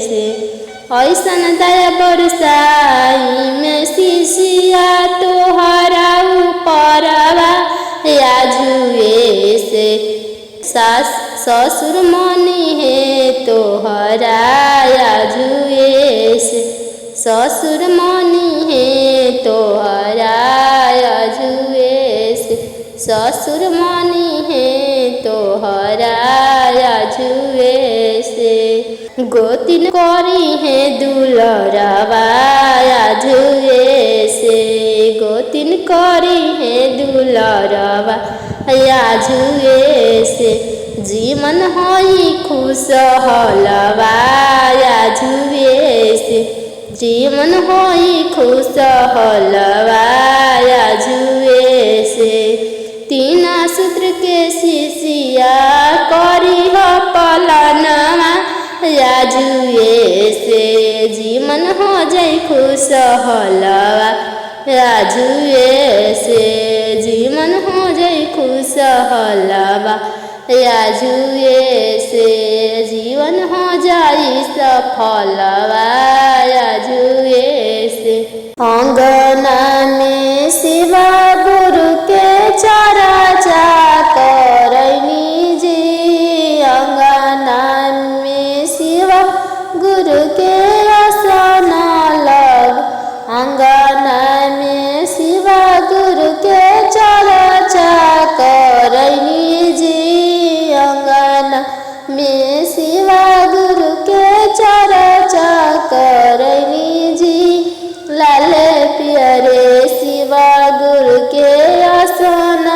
से ऐसन दया बरसाई में शिष्या तोहरा ऊपरवा आजुए से ससुर मनी है तोहरा आजुए से ससुर मनी है तोहरा आजुए से ससुर मनी है तोहरा आजुए से गोतिन करी है दुलरवा आजुए से गोतिन करी है दुलरवा आजुए से जीवन होई खुश हलवा आजुए से जीवन होई खुश हलवा आजुए से तीन सूत्र के शिष्या करी हो पलनवा आजुए से जीवन हो जाई खुश हलवा आजुए से जीवन हो जाई खुश हलवा आजुए से जीवन हो जाई सफलवा आजुए से अंगना में शिवा गुरु के चर्चा करनी जी अंगना में शिवा गुरु के आसन लग अंगना में शिवा गुरु के चर्चा करनी जी अंगना में शिवा गुरु के चर्चा करनी जी लाल प्यारे शिवा गुरु के आसन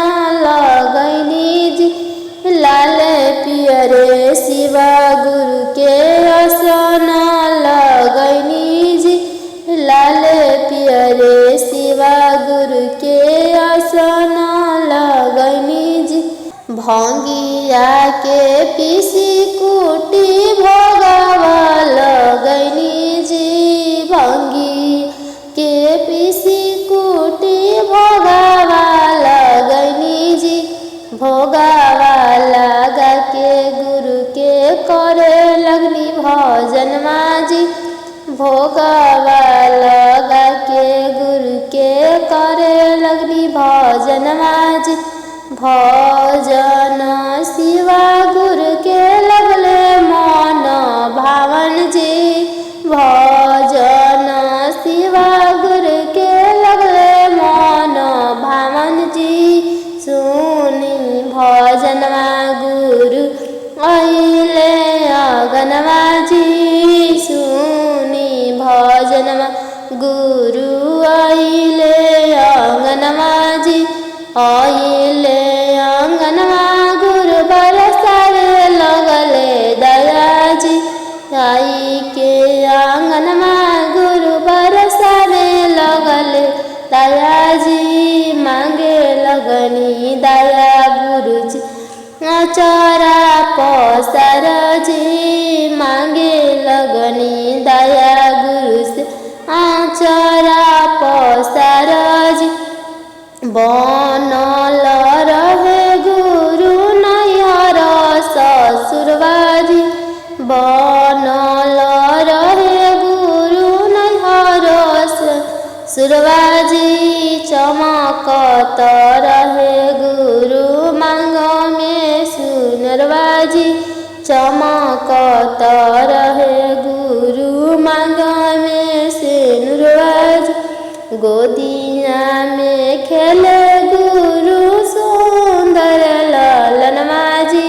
लगनी जी लाल प्यारे शिवा गुरु के आसन लगनी जी लाल प्यारे शिवा गुरु के आसन लगनी जी भंगिया के पीसी कुटी भोगवा लगनी जी भंगी के पीसी कुटी भोगवा लगनी जी भोगवा लगा के गुरु के करे लगनी भजन माजी भोगवा लगा के गुरु के करे लगनी भजनवा जी। भजन शिवा गुरु के लगले मन भावन जी। भजन शिवा गुरु के लगले मन भावन जी। सुनी भजनवा गुरु आइले अगनवा जी। सुनी भजनवा गुरु आइले अंगनवा जी। आइले अंगनवा गुरु बरसारे लगले दया जी। आई के अंगनवा गुरु बरसारे लगले दया जी। मांगे लगनी दया गुरु जी आचरा पसार जी। मांगे लगनी दया गुरु से आचरा पसार जी। बनल रहे गुरु नैहर ससुरवा जी। बनल रहे गुरु नैहर ससुरवा जी। चमकत रहे गुरु मांग में सुनरवा जी। चमकत रहे गुरु मांग में सुनरवा जी। गोदिया में खेले गुरु सुंदर ललनवा जी।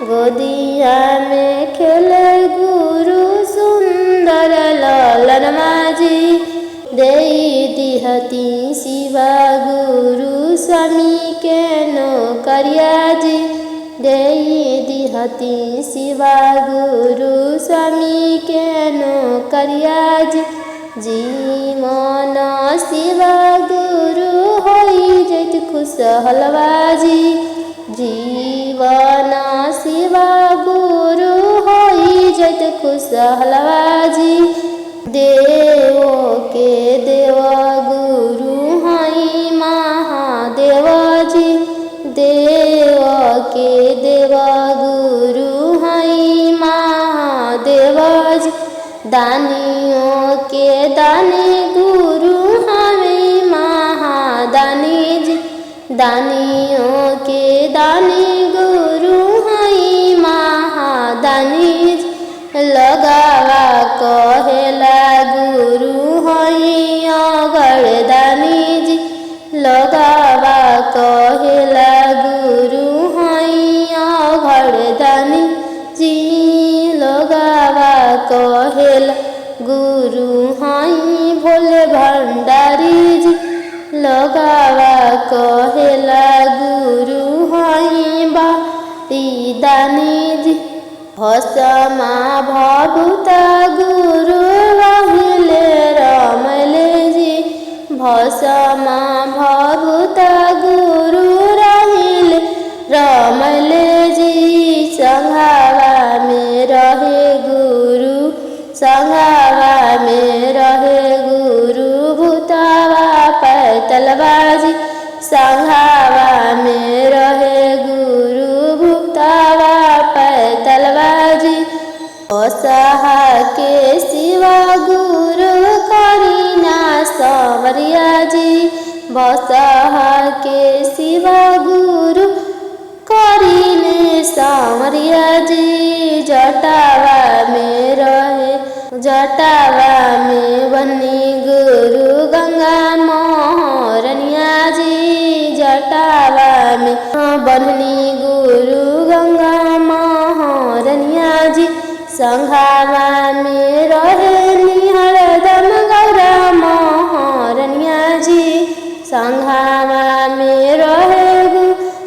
गोदिया में खेले गुरु सुंदर ललनवा जी। देई दिहती शिवा गुरु स्वामी के नौकरिया जी। देई दिहती शिवा गुरु स्वामी के नौकरिया जी। जीवन शिवा गुरु होई जैत खुश हलवा जी। जीवन शिवा गुरु होई जैत खुश हलवा जी। देव के देव गुरु हई महादेव जी। देव के देव गुरु हई महादेव जी। दानियों के दानी गुरु हमें महादानी जी। दानियों के दानी गुरु हई महादानी जी। लगावा कहेला गुरु हई अगरदानी जी। लगावा कहेला गुरु हई अगरदानी जी। लगावा कहेला गुरु हई भोले भंडारी जी। लगावा कहेला गुरु हई बाती दानी जी। भस्मा भभूता गुरु रहिले रमले जी। भस्मा भभूता गुरु रहिले रमले जी। संघावा में रहे गुरु संघावा में रहे गुरु भूतावा पैतलवा जी। संघावा में रहे गुरु भूतावा पैतलवा जी। असहा के शिवा गुरु करीना संवरिया जी। बसहा के शिवा गुरु करीने संवरिया जी। जटावा में रहे जटावा में बनी गुरु गंगा मोहरनिया जी। जटावा में बनी गुरु गंगा मोहरनिया जी। संघावा में रहे हरदम गौरा मोहरनिया जी। संघावा में रहे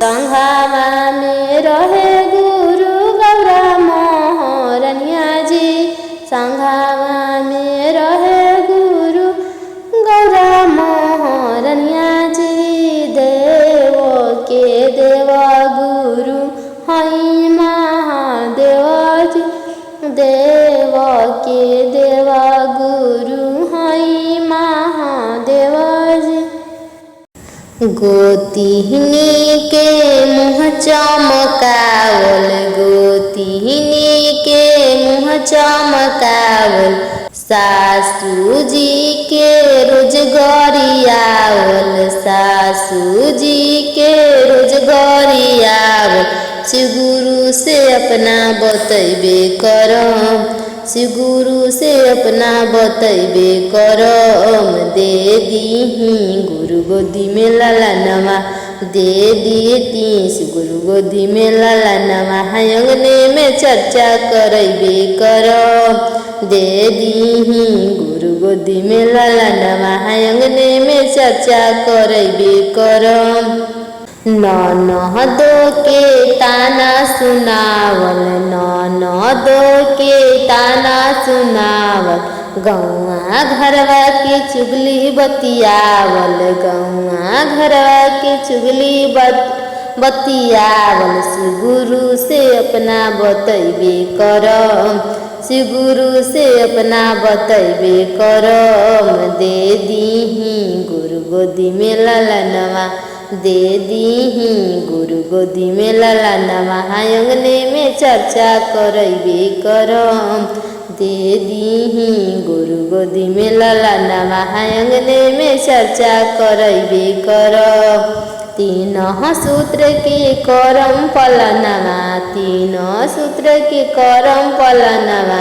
संघावा में रहे गुरु गौरा मोहरनिया जी। संघावा में रहे गुरु गौरा मोहरनिया जी। देव के देव गुरु हई महादेव जी। देव के देव गुरु हई महादेव जी। गोतिनी के मुँह चमकावल गोतिनी के मुँह चमकावल सासू जी के रोजगारियावल, सासू जी के रोजगारियावल, शिव गुरु से अपना बतैबे करम, शिव गुरु से अपना बतैबे करम। दे दीही गुरु गोदी में ललनवा, दे दीती शिव गुरु गोदी में ललनवा, अंगने में चर्चा करैबे करम। दे दीही गुरु गोदी में ललनवा, अंगने में चर्चा करैबे करम। ननदो के ताना सुनावल, ननदो के ताना सुनावल, गौआ घरवा के चुगली बतियावल, गौआ घरवा के चुगली बतियावल, शिव गुरु से अपना बतैबे करम, शिव गुरु से अपना बतैबे करम। दे दीही गुरु गोदी में ललनवा, दे दीही गुरु गोदी में ललनवा, अंगने में चर्चा करैबे करम। दे दीही गुरु गोदी में ललनवा, अंगने में चर्चा करैबे करम। तीन सूत्र के करम पलनवा, तीन सूत्र के करम पलनवा,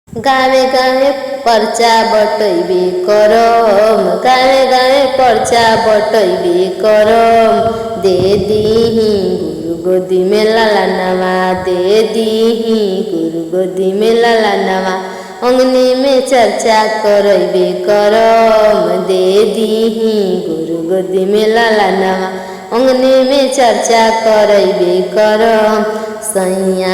गावे गावे पर्चा बटैबे करम, गावे गावे पर्चा बटैबे करम। दे दीही गुरु गोदी में ललनवा, दे दीही गुरु गोदी में ललनवा, अंगने में चर्चा करैबे करम। दे दीही गुरु गोदी में ललनवा, अंगने में चर्चा करैबे करम। सैया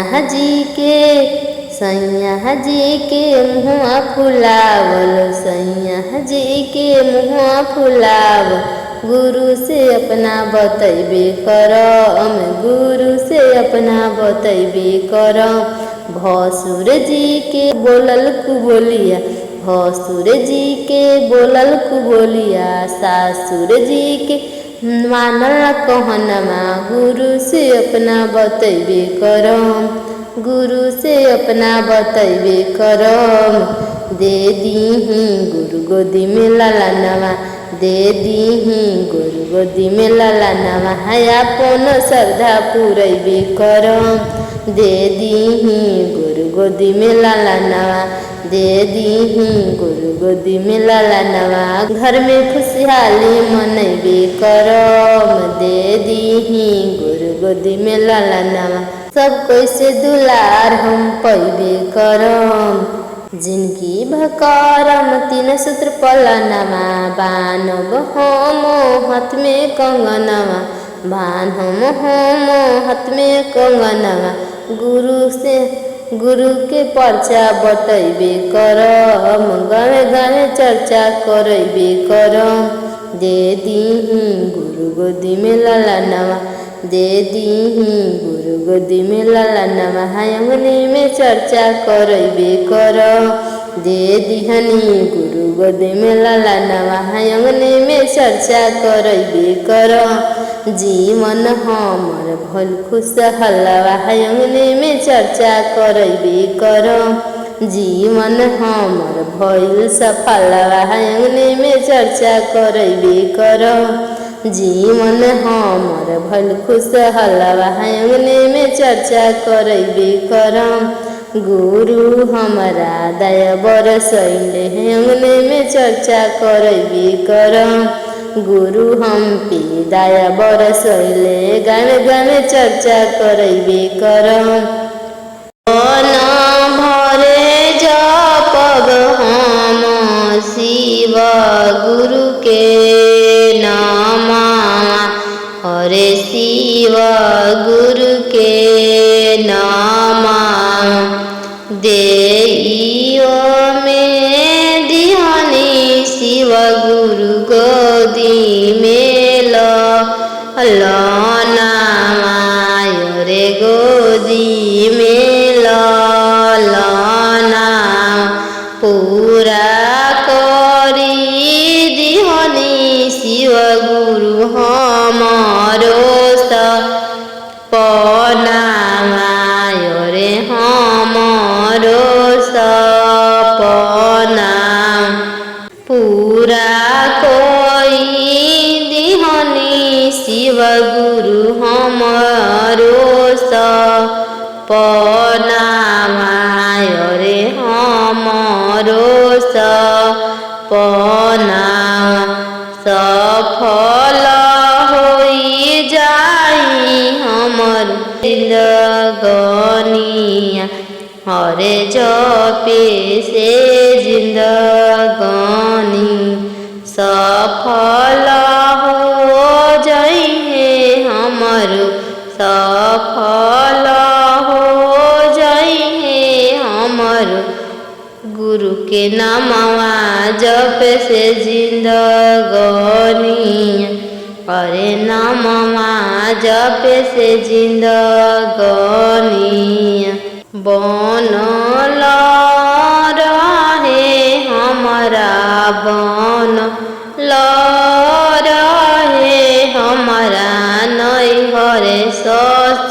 जी के मुँह फुलावल, सैया जी के मुँह फुलावल, गुरु से अपना बतैबे करम, गुरु से अपना बतैबे करम। भसुर जी के बोलल कुबोलिया, भसुर जी के बोलल कुबोलिया, सासुर जी के मानल कहनमा, गुरु से अपना बतैबे करम, गुरु से अपना बतैबे करम। दे दीही गुरु गोदी में ललनवा, दे दीही गुरु गोदी में ललनवा, अपन श्रद्धा पूरैबे करम। दे दीही गुरु गोदी में ललनवा, दे दीही गुरु गोदी में ललनवा, घर में खुशहाली मनैबे करम। दे दीही गुरु गोदी में ललनवा, सब कोई से दुलार हम पैबे करम। जिनकी भकरम तीन सूत्र पलनवा, बानब हम हाथ में कंगनवा, बान्हम हम हाथ में कंगनवा, गुरु के पर्चा बटैबे करम, गावे गावे चर्चा करैबे करम। दे दीही गुरु गोदी में ललनवा, दे दीही गुरु गोदी में ललनवा, अंगने में चर्चा करैबे करम। दे दीहनी गुरु गोदी में ललनवा, अंगने में चर्चा करैबे करम। जीवन हमर भल खुशहालवा, अंगने में चर्चा करैबे करम। जीवन हमर भइल सफलवा, अंगने में चर्चा करैबे करम। जीवन हमर भल खुशहालवा, अंगने में चर्चा करैबे करम। गुरु हमरा दया बरसैले, अंगने में चर्चा करैबे करम। गुरु हम पे दया बरसैले, गावे गावे चर्चा करैबे करम। मन भरे जपब हम शिव गुरु के नामा, हरे शिव गुरु के नामा। देइयो में दिहनी शिव गुरु गोदी में ललनवा, रे गोदी में ललनवा, पूरा करी दिहनी शिव गुरु हमारो सपनावा, रे हमारो सपनावा। शिव गुरु हमारो सपनावा रे हमारो सपनावा सफल होई जाई हमर जिंदगानिया हरे जपे से जिंदगानी सफल हो जाई है हमर सफल हो जाई है हमर गुरु के नामवा जप से जिंदगानी अरे नामवा जप से जिंदगानी बनल रहे हमारा बनल रहे हमारा नैहरे ससुररिया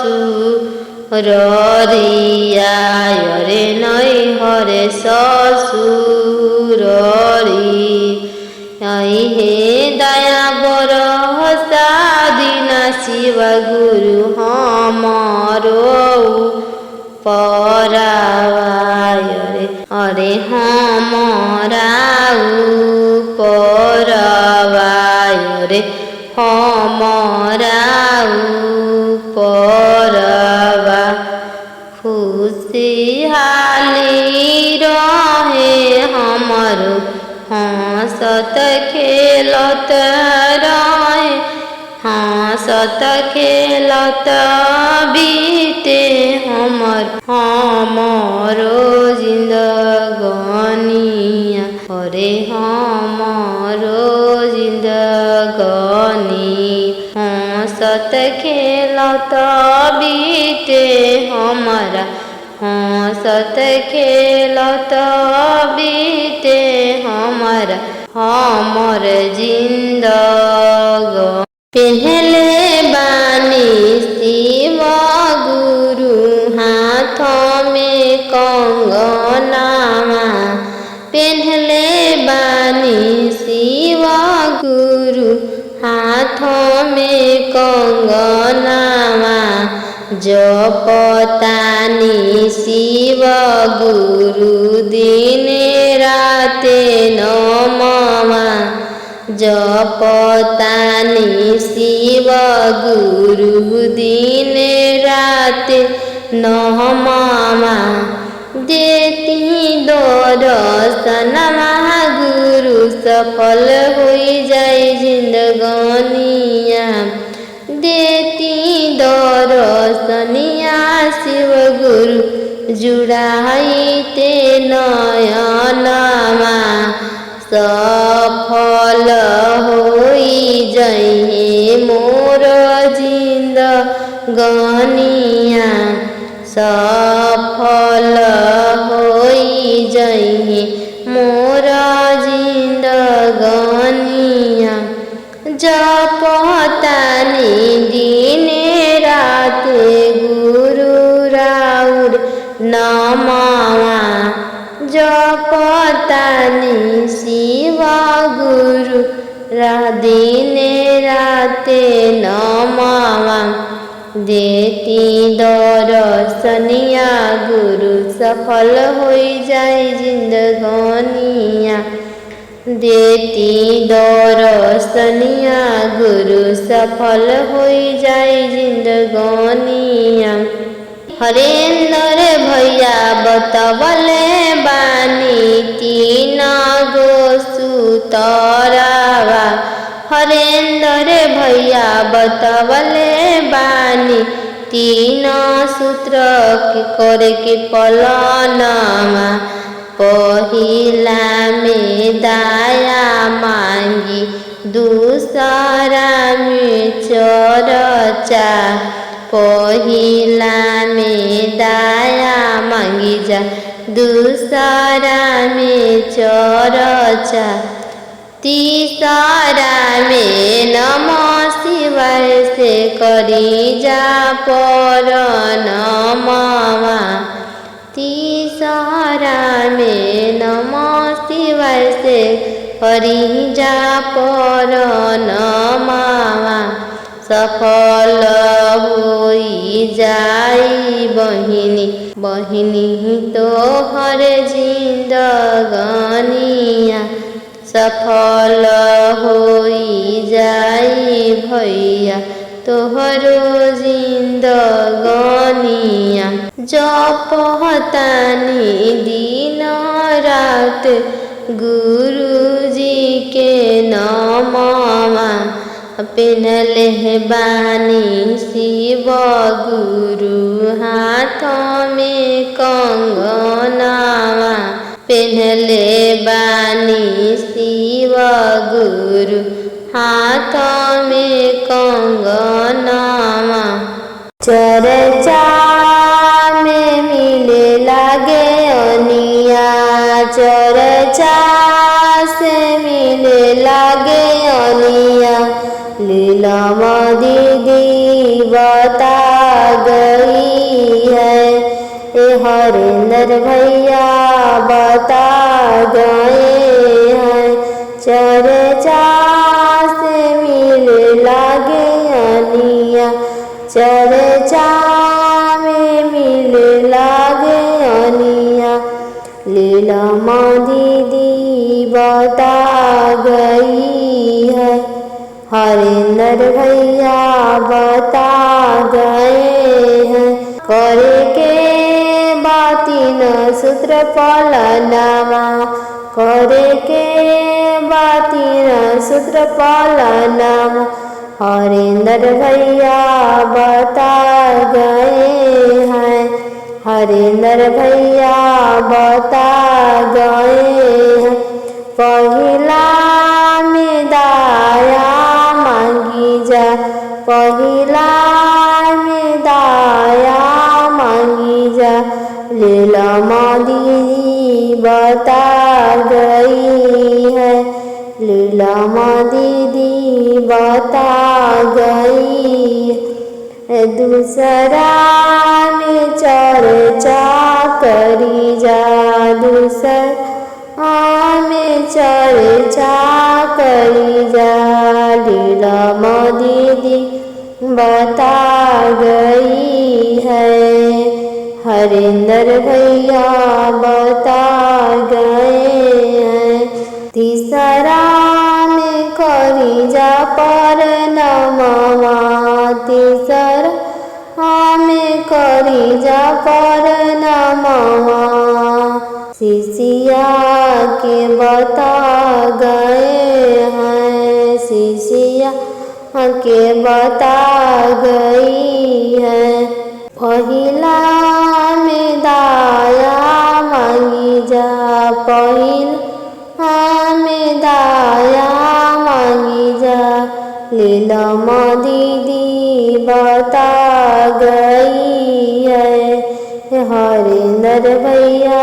रे नैहरे ससुररी हे दया बरसा दीना शिव गुरु हमारो परावाय रे अरे हमारा परावाय रे हमारा परवा खुशहाली रहे हमर हंसत खेलत रहे हंसत खेलत बीते हमर हमारो जिंदगानिया अरे हमारो जिंदगानी हंसत खेलत बीते हमारा हंसत खेलत बीते हमारा हमर जिंदगानी पहले बानी शिव गुरु हाथ में कंगनावा पहले बानी शिव गुरु हाथ में कंगनावा जपतानी शिव गुरु दिन राते नमवा जपतानी शिव गुरु दिन राते नमवा देती दर्शन गुरु सफल होई जाए जिंदगानिया देती दर्शनिया शिव गुरु जुड़ाईते नयनमा सफल होई जाए मोर जिंदगानिया सफल होई जाए मोर जिंदगानिया जपतानी दिन राते गुरु राउर नमवा जपतानी शिव गुरु दिन राते नमवा देती दर्शनिया गुरु सफल होई जाए जिंदगानिया देती दर्शनिया गुरु सफल होई जाए जिंदगानिया हरेंद्र भैया बतवले बानी तीन गो सूतरावा हरेंद्र भैया बतवले बानी तीन सूत्र करे के पलनमा पहिला में दाया मांगी दूसरा में चर्चा पहिला में दाया मांगी जा दूसरा में चर्चा तीसरा में नमः शिवाय से करी जा पर नमवा तीसरा में नमः शिवाय से करी जा पर नमवा सफल होई जाई बहिनी बहिनी तोहर जिंदगानिया सफल होई जाई भैया तोहरो जिंदगानिया जपतानी दिन रात गुरुजी के नामवा पेनले बानी शिव गुरु हाथ में कंगनवा पेनले बानी शिव गुरु हाथ में कंगनवा चर्चा में मिले लागे अनिया चर्चा से मिले लागे अनिया लीलाम दीदी बता गई है हरिंदर भैया बता गए हैं चर्चा से मिले लागे अनिया चर्चा में मिले लागे अनिया लीलाम दीदी बता गई है हरिंदर भैया बता गए हैं करे के बाती न सूत्र पालनामा करे के बाती न सूत्र पालनामा हरिंदर भैया बता गए हैं हरिंदर भैया बता गए हैं पहिला में दाया मांगी जा पहिला में दाया मांगी जा लीलाम दीदी बता गई है लीलाम दीदी बता गई दूसरा में चर्चा करी जा दूसरा में चर्चा करी जा लीलाम दीदी बता गई है हरिंदर भैया बता गए हैं तीसरा में करी जा पर नमवा तीसरा में करी जा पर नमवा शिष्या के बता गए हैं शिष्या के बता गई है पहिला में दाया मांगी जा पहिला में दाया मांगी जा लीलाम दीदी बता गई है हरिंदर भैया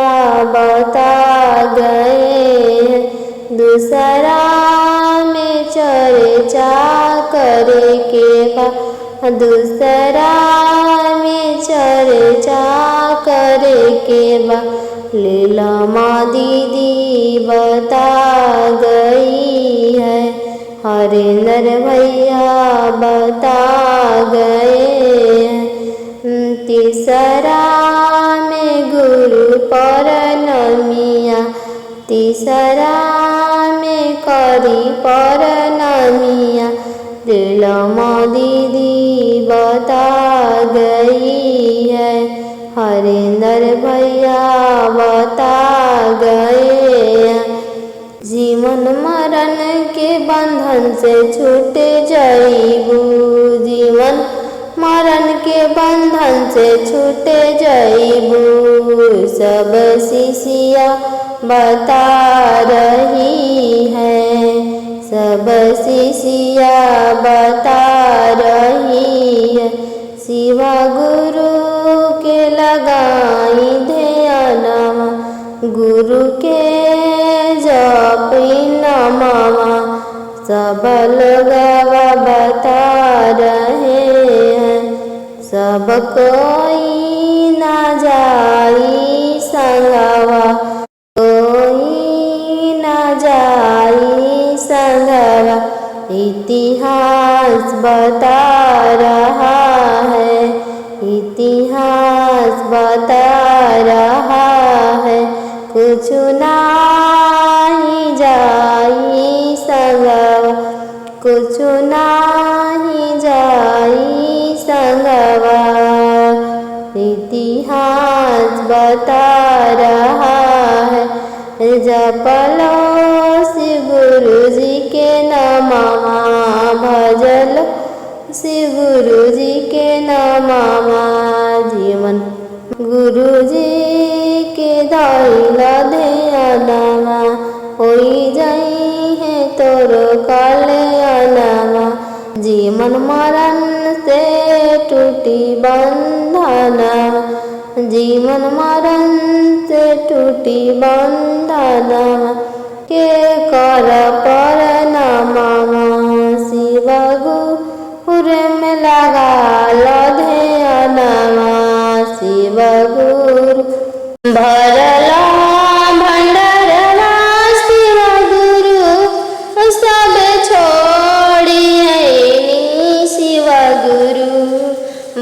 बता गए दूसरा में चर्चा करे के बाद दूसरा में चर्चा करे के बाद लीलाम दीदी बता गई है हरिंदर भैया बता गए तीसरा में गुरु परनमिया तीसरा में करी परनमिया लीलाम दीदी बता गई है हरिंदर भैया बता गए जीवन मरण के बंधन से छूट जाइबू जीवन मरण के बंधन से छूट जाइबू सब शिष्या बता रही है सब शिष्या बता रही है शिवा गुरु के लगाई ध्यानमा गुरु के जपी नमवा सब लोग बता रहे हैं सब कोई ना जाई संगवा कोई ना जाई संगवा इतिहास बता रहा है, इतिहास बता रहा है, कुछ नाही जाई संगवा, कुछ नाही जाई संगवा। इतिहास बता रहा है, जपलो शिव गुरु जी के नामा, भजलो शिव गुरु जी के नामा। जीवन गुरु जी के दाइला ध्यानमा, होई जाई है तोर कल्याणमा। जीवन मरण से टूटी बंधना, जीवन मरण से टूटी बंधना। के कर परनामा, शिव गुरु में लगा लो ध्यानमा, शिव गुरु भरला भंडारवा। शिव गुरु सब छोड़ी आईनी, शिव गुरु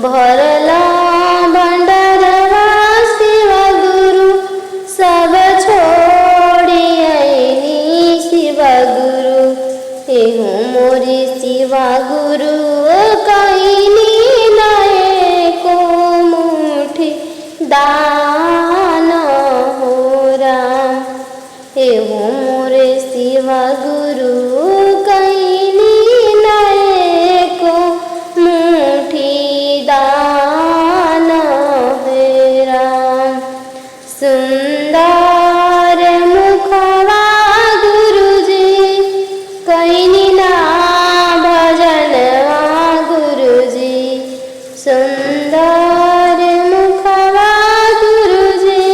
भरला भंडारवा। शिव गुरु सब छोड़ी आईनी, शिव गुरु एहू मोरी शिव गुरु कईनी नए को मुठी दान हो राम। एहू मोरे शिव गुरु कईनी नए को मुठी दान है राम। सुंदर मुखवा गुरुजी कईनी ना भजनवा गुरुजी। सुंदर मुखवा गुरुजी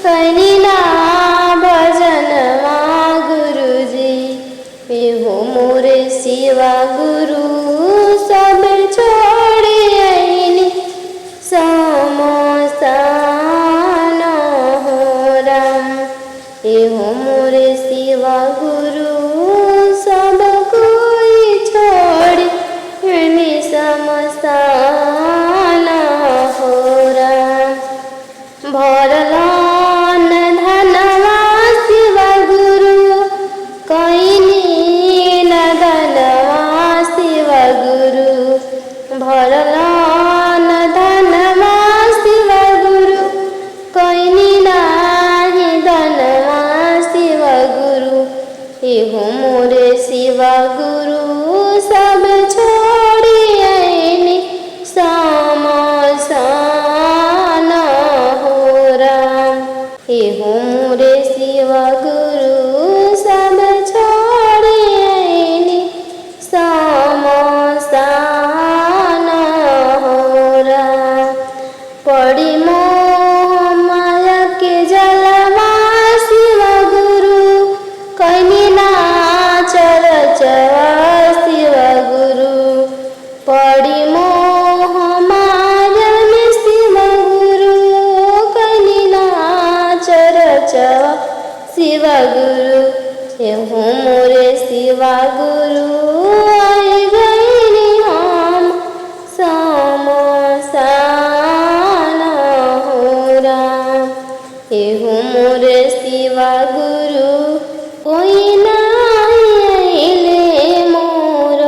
कईनी ना भजनवा गुरुजी। एहो मोरे शिव गुरु सब छोड़ी आईनी, समसान हो राम। एहो मोरे शिव गुरु सब कोई छोड़ी आईनी, समसान हो राम। भरलान धनवा शिव गुरु कईनी न धनवा शिव गुरु। भरलान धनवा शिव गुरु कईनी नाही धनवा शिव गुरु। एहो मोरे शिव गुरु सब छोड़ी आईनी, समसान हो राम। एहो मोरे शिव गुरु सब छोड़ी आईनी, समसान हो राम। पड़ी मोह माया के जलवा शिव गुरु कईनी ना चरचवा शिव गुरु। पड़ी मोह माया में शिव गुरु कईनी ना चरचवा शिव गुरु। एहो मोरे शिव गुरु आई गईनी हम, समसान हो राम। एहो मोरे शिव गुरु कोई नाही आइले मोर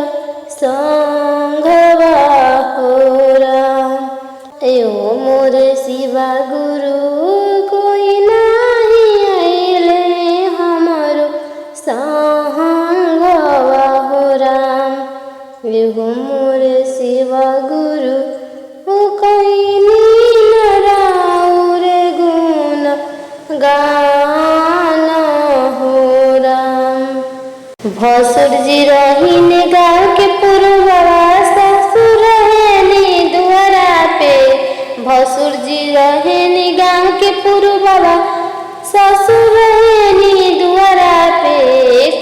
संगवा हो राम। एहो मोरे शिव गुरु कोई नाही आइले हमरो संगवा हो राम। एहो मोरे शिव गुरु कईनी न राउर गुण गान हो राम। भसुर जी रहीने गाँव के पुरवा, ससुर रहेनी दुआरा पे। भसुर जी रहेनी गाँव के पुरवा, ससुर रहेनी दुआरा पे।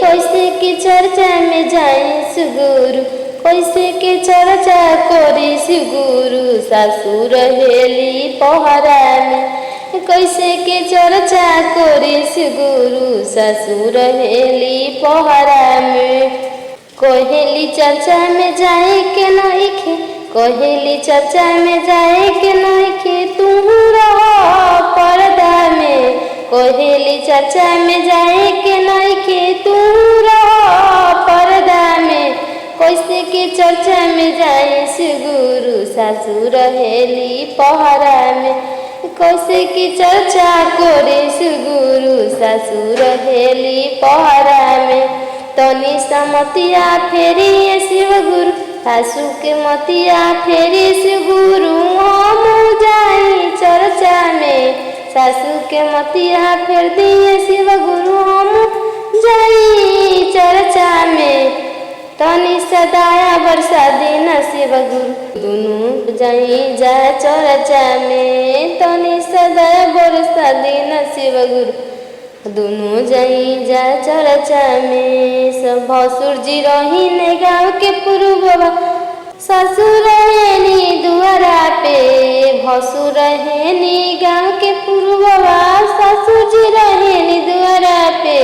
कैसे के चर्चा में जाए सुगुरु, कैसे के चर्चा करी सुगुरु। सासु रहेली पहरा में, कैसे के चर्चा करी सुगुरु। सासु रहेली पहरा में। कोहेली चर्चा में जाए के नइखे, कोहेली चर्चा में जाए के नइखे, तू रहो पर्दा में। कोहेली चर्चा में जाए के नइखे, तू रहो पर्दा में। कैसे के चर्चा में जाए से गुरु सासु रहेली पहरा में। कैसे की चर्चा करे से गुरु सासु रहेली पहरा में। तनी समतिया फेरी शिव गुरु सासु के मतिया फेरी से गुरु हम जाई चर्चा में। सासु के मतिया फेर दिए शिव गुरु हम जाई चर्चा में। तनी सदाया बरसा दिन शिव गुरु दुनू जाई जा चर्चा में। तनी सदाया बरसा दिन शिव गुरु दुनू जाई जा चर्चा में। सब भसुर जी रहीने गाँव के पुरुबवा, ससुर रहेनी दुआरा पे। भसुर रहेनी गाँव के पुरुबवा, ससुर जी रहेनी दुआरा पे।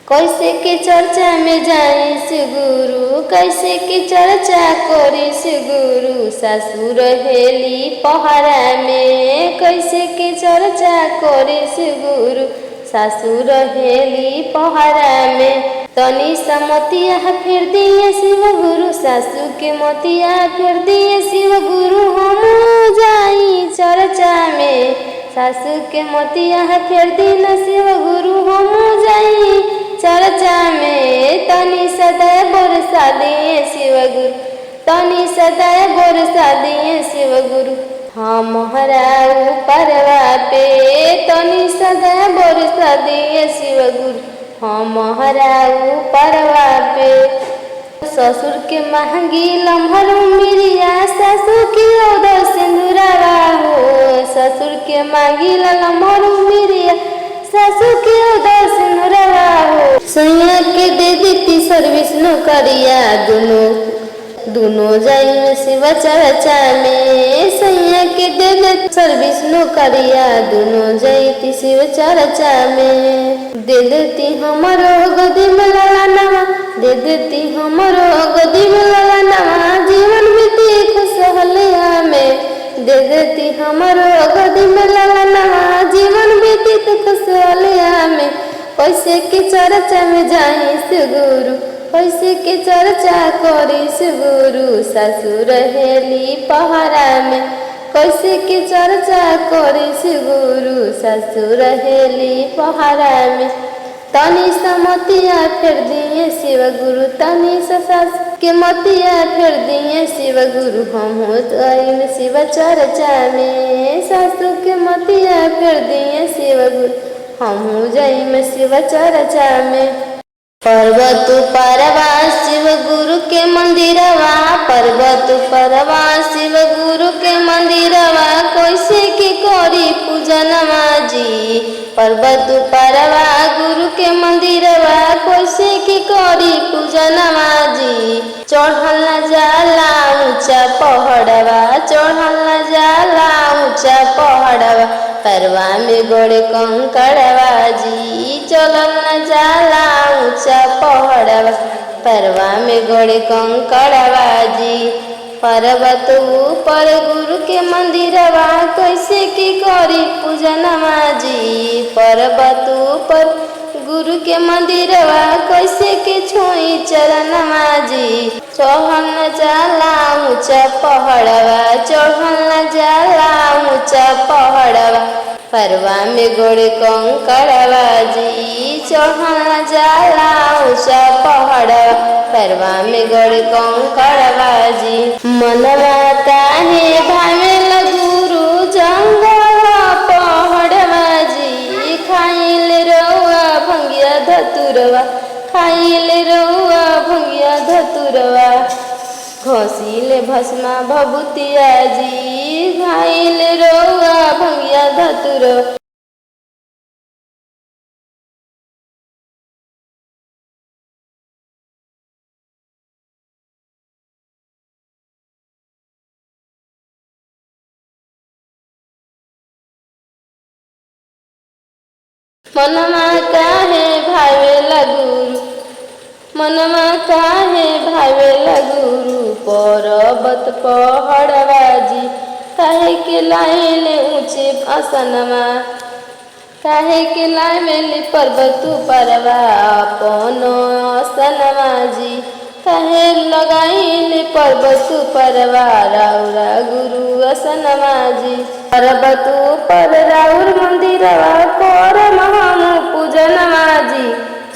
कैसे के चर्चा में जाए से गुरु, कैसे के चर्चा करे से गुरु सासु रहेली पहरा में। कैसे के चर्चा करे से गुरु सासु रहेली पहरा में। तनी समतिया फेर दिए शिव गुरु सासु के मतिया फेर दिए शिव गुरु हम जाई चर्चा में। सासु के मतिया फेर दिन शिव गुरु हम जाई चर्चा में। तनी सदा बरसा दिए शिव गुरु, तनी सदा बरसा दिए शिव गुरु हमारा ऊपरवा पे। तनी सदा बरसा दिए शिव गुरु हमारा ऊपरवा पे। ससुर के महंगी लम्हर मिरिया, सासु की उधर सिंदूरवा हो। ससुर के मांगी लम्हर मिरिया, सासु की उधर सिंदूरवा हो। सैया के दे देती सर्विस नौकरिया, दोनों जाई शिव चर्चा में। सैया के दे देती सर्विस नौकरिया, दोनों जाती शिव चर्चा में। दे देती हमारो गोदी में लाला नवा, दे देती हमारो गोदी में लाला नवा। जीवन बीती खुशहालिया में, दे देती हमारो गोदी में लाला नवा। जीवन बीती तो खुशहालिया में। कैसे के चर्चा में जाई से गुरु, कैसे के चर्चा करी से गुरु सासु रहेली पहरा में। कैसे के चर्चा करी से गुरु सासु रहेली पहरा में। तनी समतिया फेर दिए शिव गुरु, तनी सास के मतिया फेर दिए शिव गुरु हम जाइन शिव चर्चा में। सासु के मतिया फेर दिए शिव गुरु हम जाइम शिव चर्चा में। पर्वत परवा शिव गुरु के मंदिरवा, पर्वत परवा शिव गुरु के मंदिरवा। कैसे के करी पूजनवा जी, पर्वत परवा गुरु के मंदिरवा। कैसे के करी पूजनवा जी। चढ़ल न जाला ऊंचा पहाड़वा, चढ़ल न जाला ऊंचा पहाड़वा। परवा में गोड़े कंकड़वा जी, चलल न जाला ऊंचा पहाड़वा। परवा में गोड़े कंकड़वा जी। पर्वत ऊपर गुरु के मंदिरवा, कैसे की करी पूजनवा जी। पर्वत ऊपर गुरु के मंदिरवा, कैसे के छुई चरणवा जी। चढ़ल न जाला ऊंचा पहाड़वा, चढ़ल न जाला ऊंचा पहाड़वा। परवा में गोड़े कंकड़वा जी, चढ़ल न जाला ऊंचा पहाड़वा। परवा में गोड़े कंकड़वा जी। मनवा काहे भावेला गुरु जंगल पहाड़वा जी। खाइल रउआ भंगिया धतुरवा, खाइल रउआ भंगिया धतुरवा। घोसीले भस्मा भभूतिया जी, खाइल रउआ भंगिया धतुरवा। मनमा काहे भावेला गुरु, मनमा काहे पर्वत पहाड़वा जी। काहे के लाएले ऊंचे आसनमा, काहे के लाएले पर्वत परवा अपन आसनमा जी। काहे लगाइले पर्वत परवा राउरा गुरु आसनमा जी। पर्वत पर राउर मंदिरवा करम हम पूजनमा जी।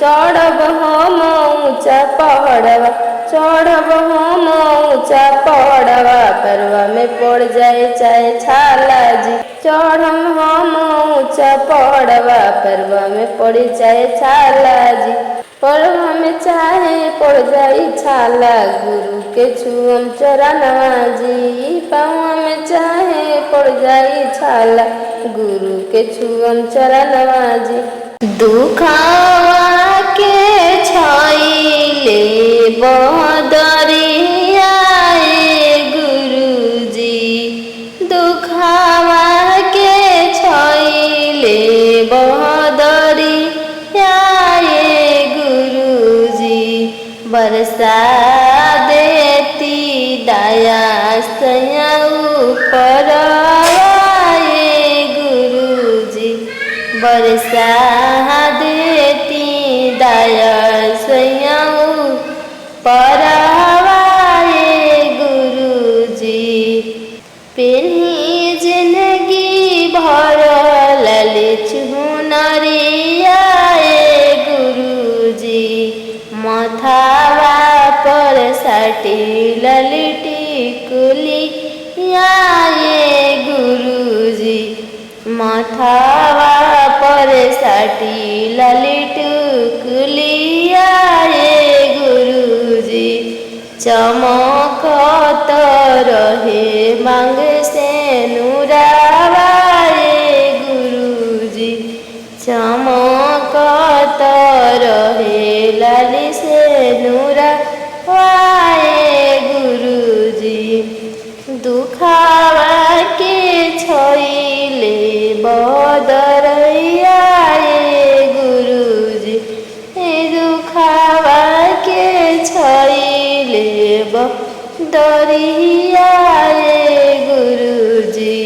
चढ़ब हम ऊंचा पहाड़वा, चढ़ब हम ऊंचा पहाड़वा परवा में पड़ जाए चाहे छाला जी। चढ़म हम ऊंचा पहाड़वा परवा में पड़ जाए छाला जी। परवा में चाहे पड़ जाए छाला गुरु के छुअम चरणवा जी। पाँव में चाहे पड़ जाए छाला गुरु के छुअम चरणवा जी। दुखावा के छाइले बदरिया गुरु जी। दुखावा के छाइले बदरिया गुरु जी। बरसा देती दया सया ऊपर गुरु जी। बरसा देती दया सया ऊपर गुरु जी। पेन्ही जिंदगी भर ललित चुनरिया गुरु जी। मथावा पर साटी ललिटी कुलिया गुरु जी। मथावा पर साटी ललिट कुलिया गुरु जी। चमकत रहे मांग से नुरावा गुरु जी। चमकत रहे लाली से नुरावा गुरु जी। दुखावा के छइले बदरिया गुरु जी। दुखावा के छइले बदरिया गुरु जी।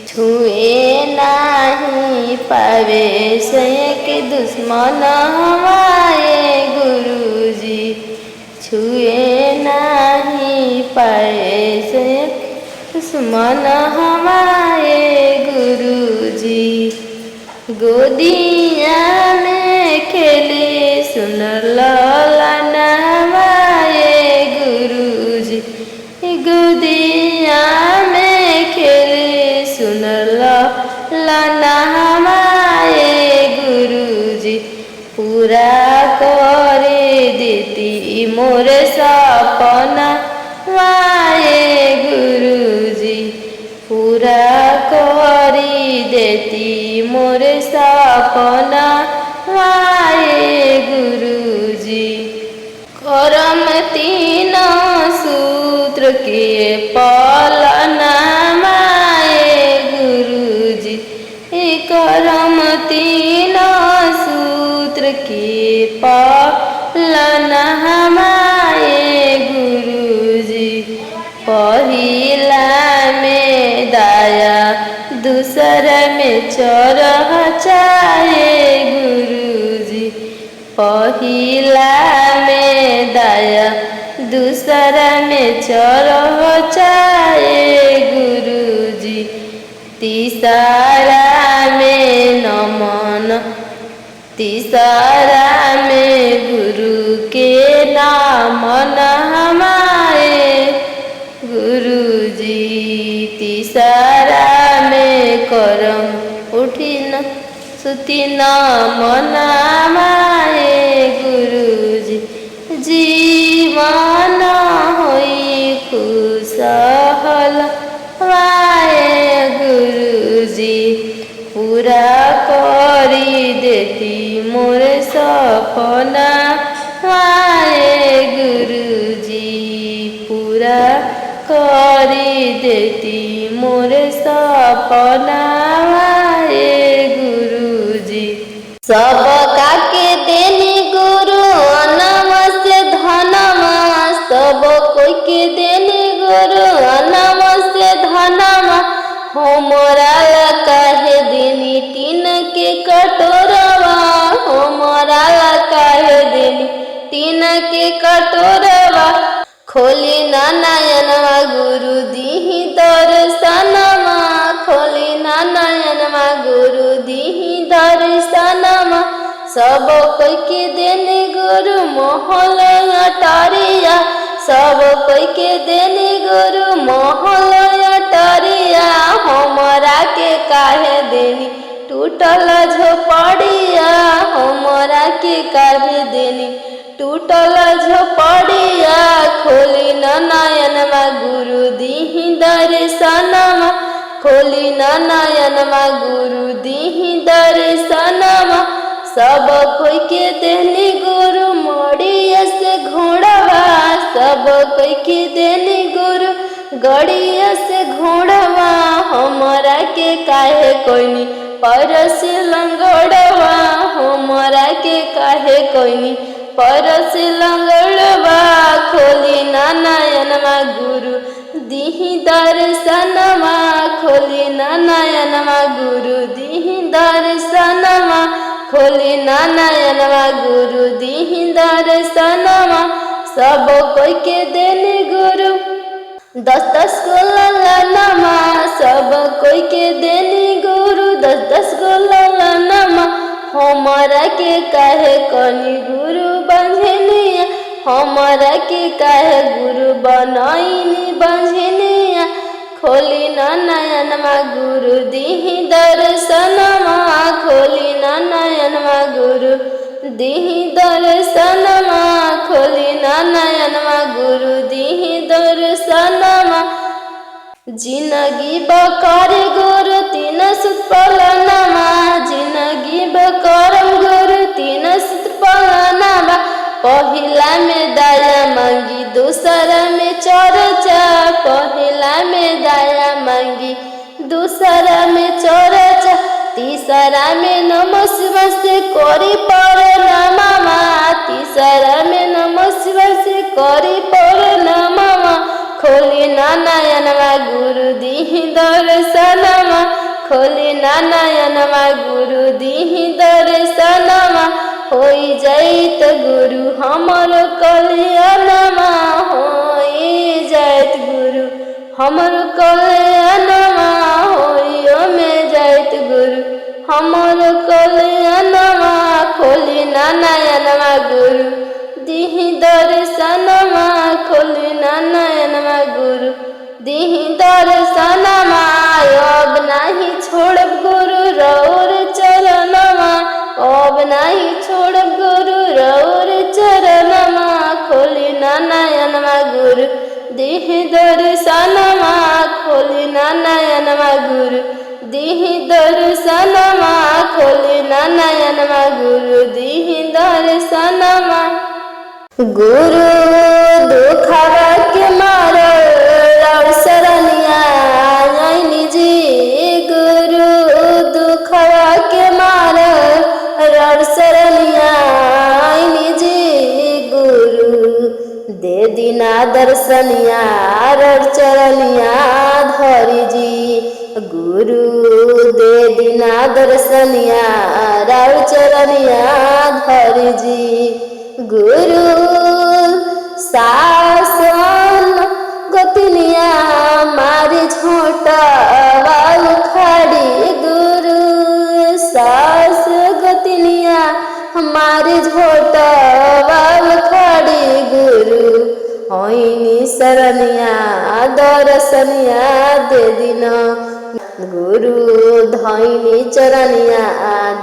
छुए नाही पावे से के दुश्मन हमारे गुरु जी। छुए नाही पाए से दुश्मन हमारे गुरु जी। गोदिया में खेले सुन लाना हमारे गुरु जी। गोदिया में खेले सुन लाना हमारे गुरु जी। पूरा करे देती मोर सपना वाए गुरु जी। पूरा करी देती मोर सपना वाए गुरु जी। करम तीन सूत्र के पालना माए गुरु जी। करम तीन सूत्र के पालना हमारे गुरु जी। पहिला में दाया दूसरा में चरह चाहे गुरु जी। पहिला में दाया दूसरा में चरह चाहे गुरु जी। तीसरा में नमन, तीसरा में गुरु के नाम हमारे गुरु जी। तीसरा में करम उठी न सुती नाम हमारे गुरु जी। जीवन होई खुशहाल वाए गुरु जी। पूरा करी देती मोर सपना वाए गुरु जी। पूरा करी देती मोर सपना वाए गुरु जी। सब काके देनी गुरु अनम से धनमा, सब कोई के देनी के कटोरवा खोली ना नयनवा गुरु दीही दर्शनमा खोली ना नयनवा गुरु दीही दर्शनमा सब कोई के देने गुरु मोहल अटारिया सब कोई के देने गुरु मोहल अटारिया हमरा के काहे देनी टूटल झोपड़िया हमरा के काहे देनी टूटल झोपड़िया खोली न नयनमा गुरु दीही दर्शनमा खोली न नयनमा गुरु दीही दर्शनमा सब कोई के देनी गुरु मोड़िया से घोड़वा सब कोई के देनी गुरु गड़िया से घोड़वा हमरा के काहे कोई परस लंगड़वा हमरा के काहे कोई परस लंगड़वा खोली ना नयनमा गुरु दीही दर्शनमा खोली ना नयनमा गुरु दीही दर्शनमा खोली ना नयनमा गुरु दीही दर्शनमा सब कोई के देने गुरु 10-10 गो ललनमा सब कोई के देने गुरु 10-10 गो ललनमा हमरा के काहे कनी गुरु बंझनिया हमरा के काहे गुरु बनाईनी बंझनिया खोली ना नयनमा गुरु दीही दर्शनमा खोली ना नयनमा गुरु दीही दर्शनमा खोली ना नयनमा गुरु दीही दर्शनमा जिंदगी बकर गुरु 3 सुत पलनमा जिंदगी बकरम गुरु 3 सुत पलनमा पहिला में दया मांगी दूसरा में चर्चा पहिला में दया मांगी दूसरा में चर्चा तीसरा में नमः शिवाय से करी प्रणामा तीसरा में नमः शिवाय से करी प्रणामा खोली ना नयनमा गुरु दीही दर्शनमा खोली ना नयनमा गुरु दीही दर्शनमा होई जाइत गुरु हमर कल्याणमा होई जाइत गुरु हमर कल्याणमा होइयो में जाइत गुरु हमर कल्याणमा खोली ना नयनमा गुरु दीही दर्शनमा खोली ना नयनमा गुरु दीही दर्शनमा अब नहीं छोड़ब गुरु रौर चरणमा अब नहीं छोड़ब गुरु रौर चरणमा खोली ना नयनमा गुरु दीही दर्शनमा खोली ना नयनमा गुरु दीही दर्शनमा खोली ना नयनमा गुरु दीही दर्शनमा गुरु दुखवा के मारो रौर शरणिया आईनी जी गुरु दुखवा के मारो रौर शरणिया आईनी जी गुरु दे दीना दर्शनिया रौर चरणिया धरी जी गुरु दे दीना दर्शनिया रौर चरणिया धरी जी गुरु शासन गोतनिया मारी झोटा वाल खड़ी गुरु सास गोतनिया हमारी झोटा वाल खड़ी गुरु होइनी शरणिया दर्शनिया दे दीना गुरु धैनी चरणिया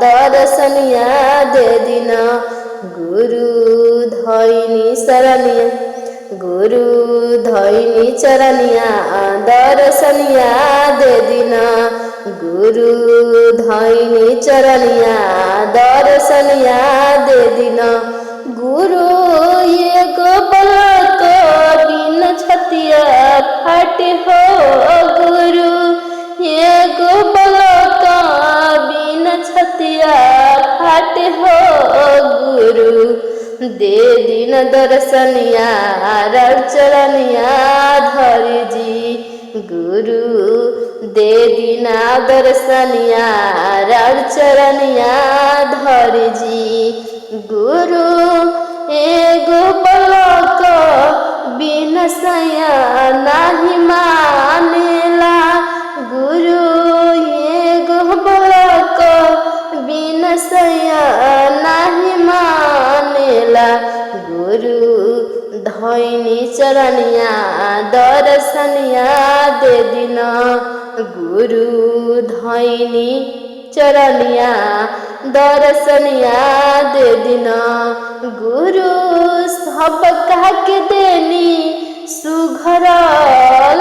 दर्शनिया दे दीना गुरु धैनी शरणिया गुरु धैनी चरणिया दर्शनिया दे दीना गुरु धैनी चरणिया दर्शनिया दे दीना गुरु ये गोपलक बिन छतिया फट हो गुरु ये गोपलक बिन छतिया फट हो गुरु दे दीन दर्शनिया रौर चरणिया धरी जी गुरु दे दीना दर्शनिया रौर चरणिया धरी जी गुरु एगो पलक बिन सैया नाही मानेला गुरु एगो पलक बिन सैया नाही मानेला गुरु धैनी चरनिया दर्शनिया दे दिन गुरु धैनी चरनिया दर्शनिया दे दिन गुरु सब कह के देनी सुघर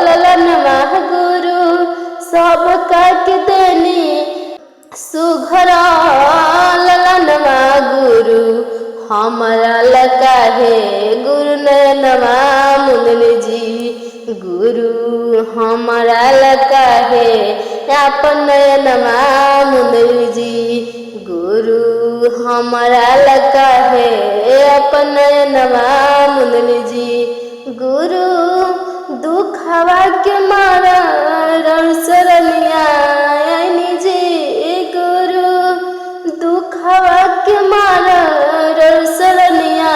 ललनमा गुरु सब कह के देनी सुघर ललनमा गुरु हमारा लका है गुरु नयनमा मुंदनी जी गुरु हमारा लका है अपन नयनमा मुंदनी जी गुरु हमारा लका है अपन नयनमा मुंदनी जी गुरु दुखवा के मारा शरणिया जी गुरु दुखवा के मारा शरणिया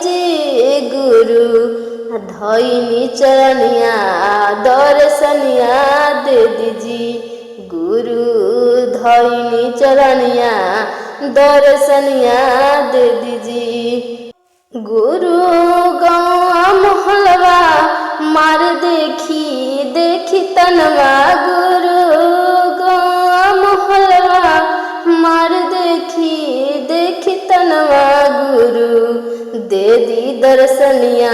जी गुरु धैनी चरनिया दर्शनिया दे दीजी गुरु धैनी चरनिया दर्शनिया दे दीजी गुरु गाँव मोहल्ला मार देखी देखी तनवा गुरु गाँव मोहल्ला मार देखी देखी तनवा गुरु दे दी दर्शनिया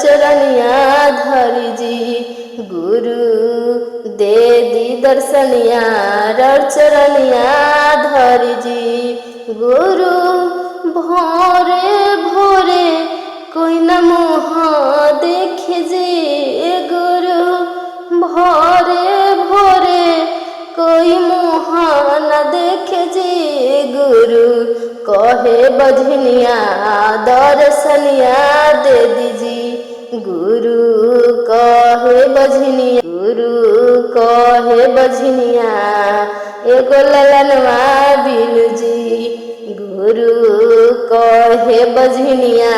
चरनिया धरी जी गुरु दे दी दर्शनिया चरनिया धरी जी गुरु भोरे भोरे कोई न मुँह देखे जी गुरु भोरे भोरे कोई मुँह न देखे जी गुरु कहे बजनिया दर्शनिया दे दीजी गुरु कहे बजनिया गुरु कहे बजनिया एगो ललनवा बिनु जी गुरु कहे बजनिया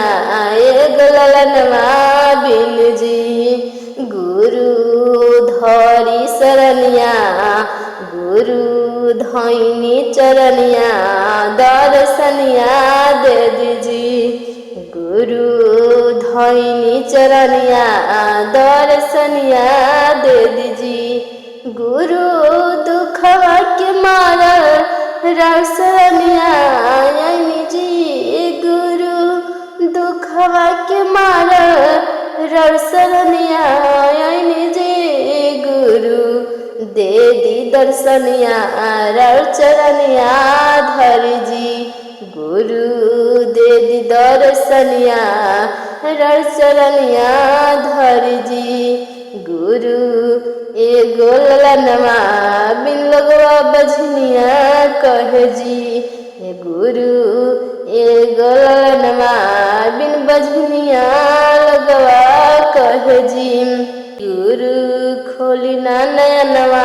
एगो ललनवा बिनु जी गुरु धरी शरणिया गुरु धैनी चरनिया दर्शनिया दे दीजी गुरु धैनी चरनिया दर्शनिया दे दीजी गुरु दुखवा के मारा रसनिया जी गुरु दुखवा के मारा रसनिया जी गुरु दे दी दर्शनिया चरनिया धरी जी गुरु दे दी दर्शनिया चरनिया धरी जी गुरु एगो ललनवा बिन लगवा बजनिया कहे जी गुरु एगो ललनवा बिन बजनिया लगवा कहे जी गुरु खोली ना नयनवा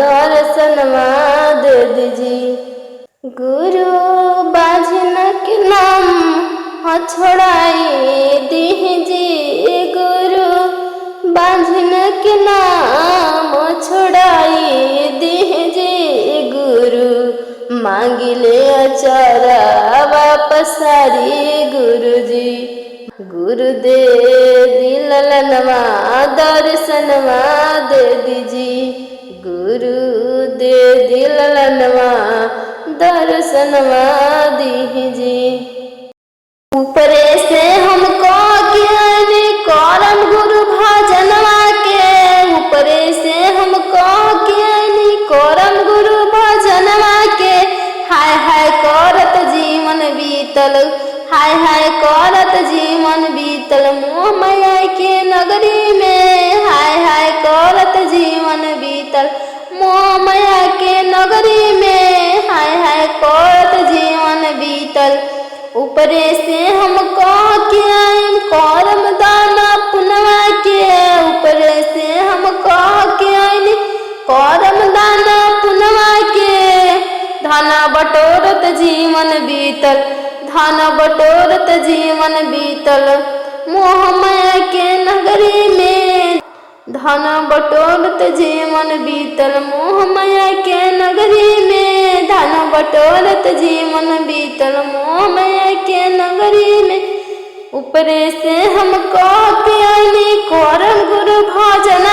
दर्शनवा दे दीजी गुरु बाजन के नाम छोड़ाई दीजी गुरु बाजन के नाम छोड़ाई दीजी गुरु मांगिले अचारा वापस सारी गुरु जी गुरु दे दिलनवा दर्शनवा दे दीजी गुरु दे दिलनवा दर्शनवा दीजी ऊपरे से हमको ज्ञान करम गुरु भजनवा के ऊपरे से हमको ज्ञान करम गुरु भजनवा के हाय हाय करत जीवन बीतल हाय हाय करत जीवन बीतल मोह माया के नगरी में हाय हाय करत जीवन बीतल मोह माया के नगरी में हाय हाय करत जीवन बीतल ऊपरे से हमको क्या करम दाना पुनवा के ऊपरे से हमको क्या करम दाना पुनवा के धन बटोरत जीवन बीतल धन बटोर बीतल मोह माया के नगरी में। धन बटोरत जीवन बीतल मोह माया के नगरी में। धन बटोरत जीवन बीतल मोह माया के नगरी में। ऊपरे से हम कह के आईनी करम गुरु भजन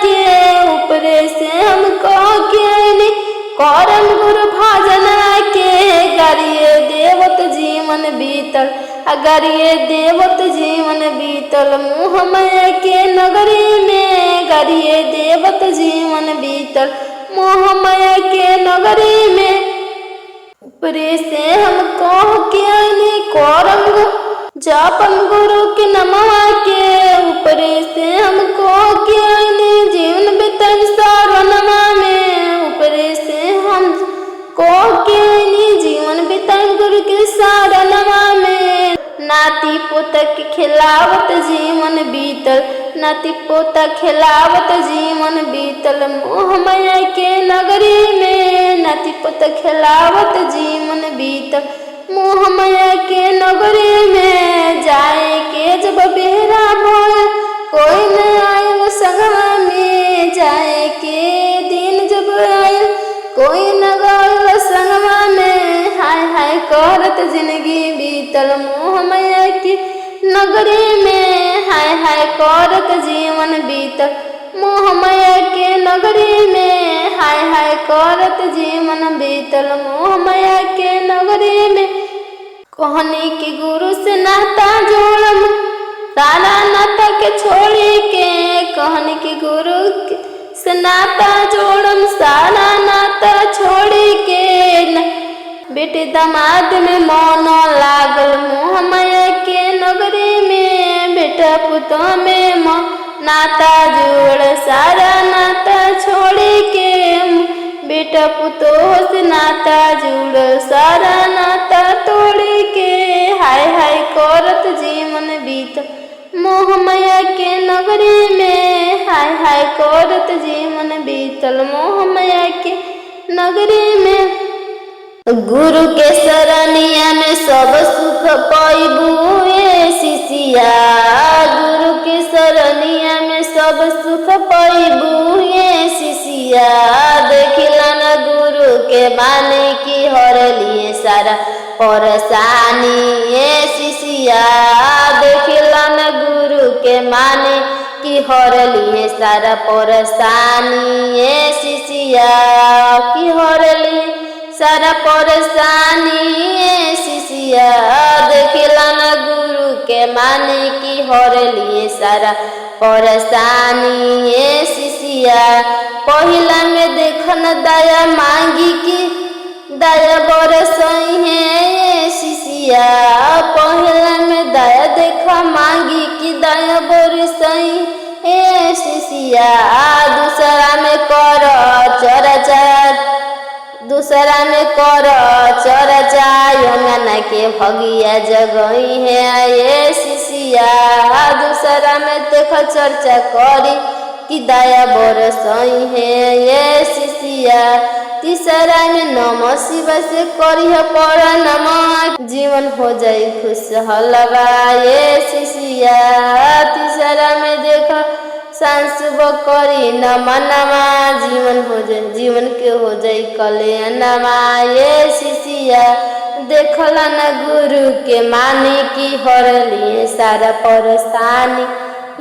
के। ऊपरे से हम कह के आईनी करम गुरु भजन के। गरिए देवत जीवन बीतल गरिए देवत जीवन बीतल मोह माया के नगरी में। गरिए देवत जीवन बीतल मोह माया के नगरी में। ऊपरे से हम कह के आईनी करम जपन गुरु के नमवा के। ऊपरे से हम कह के आईनी जीवन बितन शरणवा में। ऊपरे से हम कह के आईनी जीवन बितन गुरु के शरणवा में। नाती पोता के खिलावत जीवन बीतल नाती पोता खिलावत जीवन बीतल मोह माया के नगरी में। नाती पोता खिलावत जीवन बीतल मोह माया के नगरी में। जाए के जब बेहरा भोल कोई न आयल संगवा में। जाए के दिन जब आयल कोई न गल संगवा में। हाय हाय करत जिंदगी बीतल मोह माया की नगरी में। हाय हाय करत जीवन बीतल मोह माया के नगरी में। हाय हाय करत जीवन बीतल मोह माया के नगरी में। कहनी के गुरु से नाता जोड़म सारा नाता के छोड़ी के। कहनी के गुरु से नाता जोड़म सारा नाता छोड़ी के। बेटे दामाद में मन लागल मोह माया के नगरी में। बेटा पुतों में नाता जोड़ सारा नाता छोड़ी के। बेटा पुतोह से नाता जुड़ सारा नाता तोड़ के। हाय हाय करत जीवन बीत मोह माया के नगरी में। हाय हाय करत जीवन बीतल मोह माया के नगरी में। गुरु के शरणिया में सब सुख पाइबू ए शिष्या। गुरु के शरणिया में सब सुख पाइबू ए शिष्या। देखिला न गुरु के माने की हर लिए सारा परेशानी ए शिष्या। देखिला न गुरु के माने की हर लिए सारा परेशानी ए शिष्या। की हर लिए सारा परेशानी ए शिष्या। देखिला न गुरु के माने की हर लिए सारा परेशानी ए शिष्या। पहिला में देखन दया मांगी की दया बरसई है शिष्या। पहिला में दया देखा मांगी की दया बरसई है शिष्या। दूसरा में कर चर्चा दूसरा में कर चर्चा यमुना के भगिया जगई है ये शिष्या। दूसरा में देख चर्चा करी कि दया बरसई है ये शिष्या। तीसरा में नम शिव से करिह पर नम जीवन हो जाई खुशहालवा ये शिष्या। तीसरा में देख सांसुब करी नमा नमा जीवन के हो जाई कल्याणवा ये शिष्या। देखला न गुरु के माने की हर लिए सारा परेशानी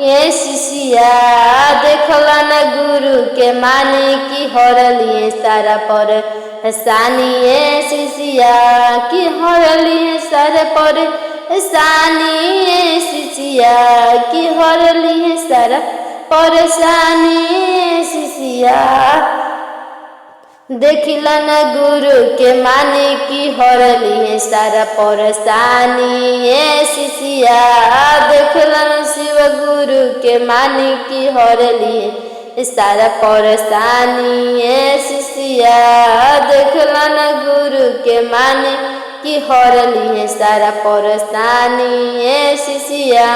ये शिष्या। देखला न गुरु के माने की हर लिए सारा परेशानी ये शिष्या। की हर लिए सारा परेशानी ये शिष्या। की हर लिए सारा परेशानी शिष्या। देखिला न गुरु के माने की हर लिए सारा परेशानी ये शिष्या। देखिला न शिव गुरु के माने की हर लिए सारा परेशानी ये शिष्या। देखिला न गुरु के माने की हर लिए सारा परेशानी ये शिष्या।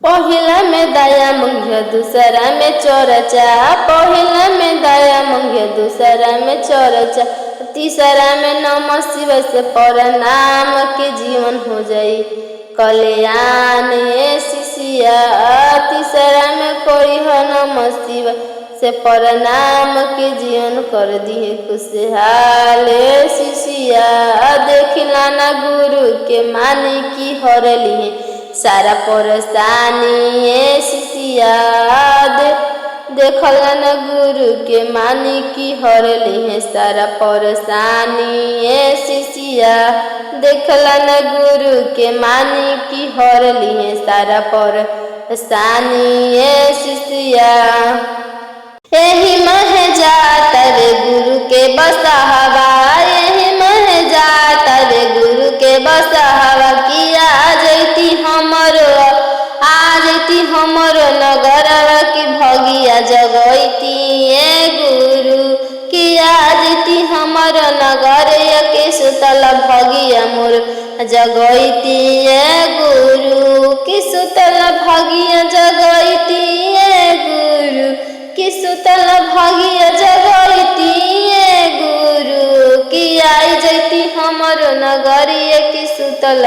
पहिला में दया मंगियो दूसरा में चर्चा। पहिला में दया मंगियो दूसरा में चर्चा। तीसरा में नम शिव से प्रणाम के जीवन हो जाई कल्याण ये शिष्या तीसरा में कोई हो नमः शिवाय से प्रणाम के जीवन कर दिए खुशहाल शिष्या देखिला ना गुरु के मानी की हर लिए सारा परेशानी ये शिष्या देखला न गुरु के मानी की हर लिए सारा परेशानी ये शिष्या देखला न गुरु के मानी की हर लिए सारा परेशानी ये शिष्या यही मह जाता रे गुरु के बसहवा यही मह जाता रे गुरु के बसहवा की आ जैती हमरो नगरवा की भगिया जगैती ये गुरु की आ जैती हमरो नगर के सुतल भगिया मोर जगैती ये गुरु की सुतल भगिया जगैती ये गुरु कि सुतल भगिया जगैती ये गुरु की आई जैती हमर नगरिया कि सुतल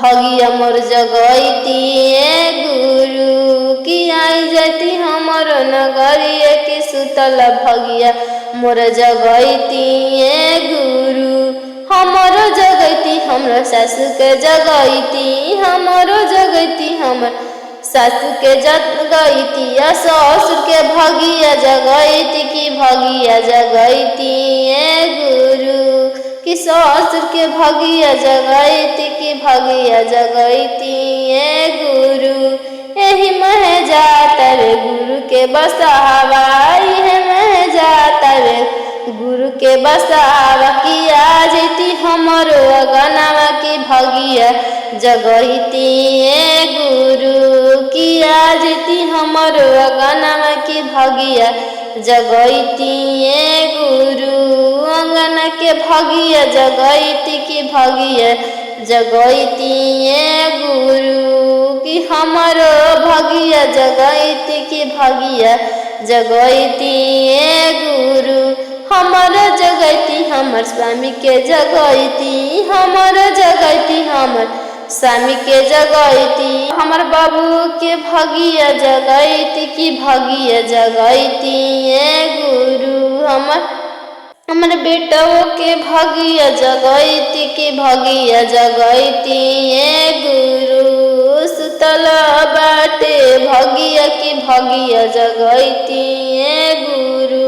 भगिया मोर जगैती ये गुरु की आई जैती हमर नगरिया कि सुतल भगिया मोर जगैती ये गुरु हमर जगैती हमर सासु के जगैती हमरो जगैती हमर सासु के जगैती ससुर के भगिया जगैती की भगिया जगैती ये गुरु कि ससुर के भगिया जगैती की भगिया जगैती ये गुरु यही मह जाता रे गुरु के बसहवा यही मह जाता रे गुरु के बसहवा की आ जैती हमरो अगनावा की भगिया जगैती ये गुरु की आ जैती हमरो अगनावा की भगिया जगैती ये गुरु अंगना के भगिया जगैती की भगिया जगैती ये गुरु की हमरो भगिया जगैती की भगिया जगैती ये गुरु हमर जगैती हमर स्वामी के जगैती हमर जगैती हमर स्वामी के जगैती हमर बाबू के भगिया जगैती की भगिया जगैती ये गुरु हमर बेटों के भगिया जगैती की भगिया जगैती ये गुरु सुतल बाटे भगिया की भगिया जगैती ये गुरु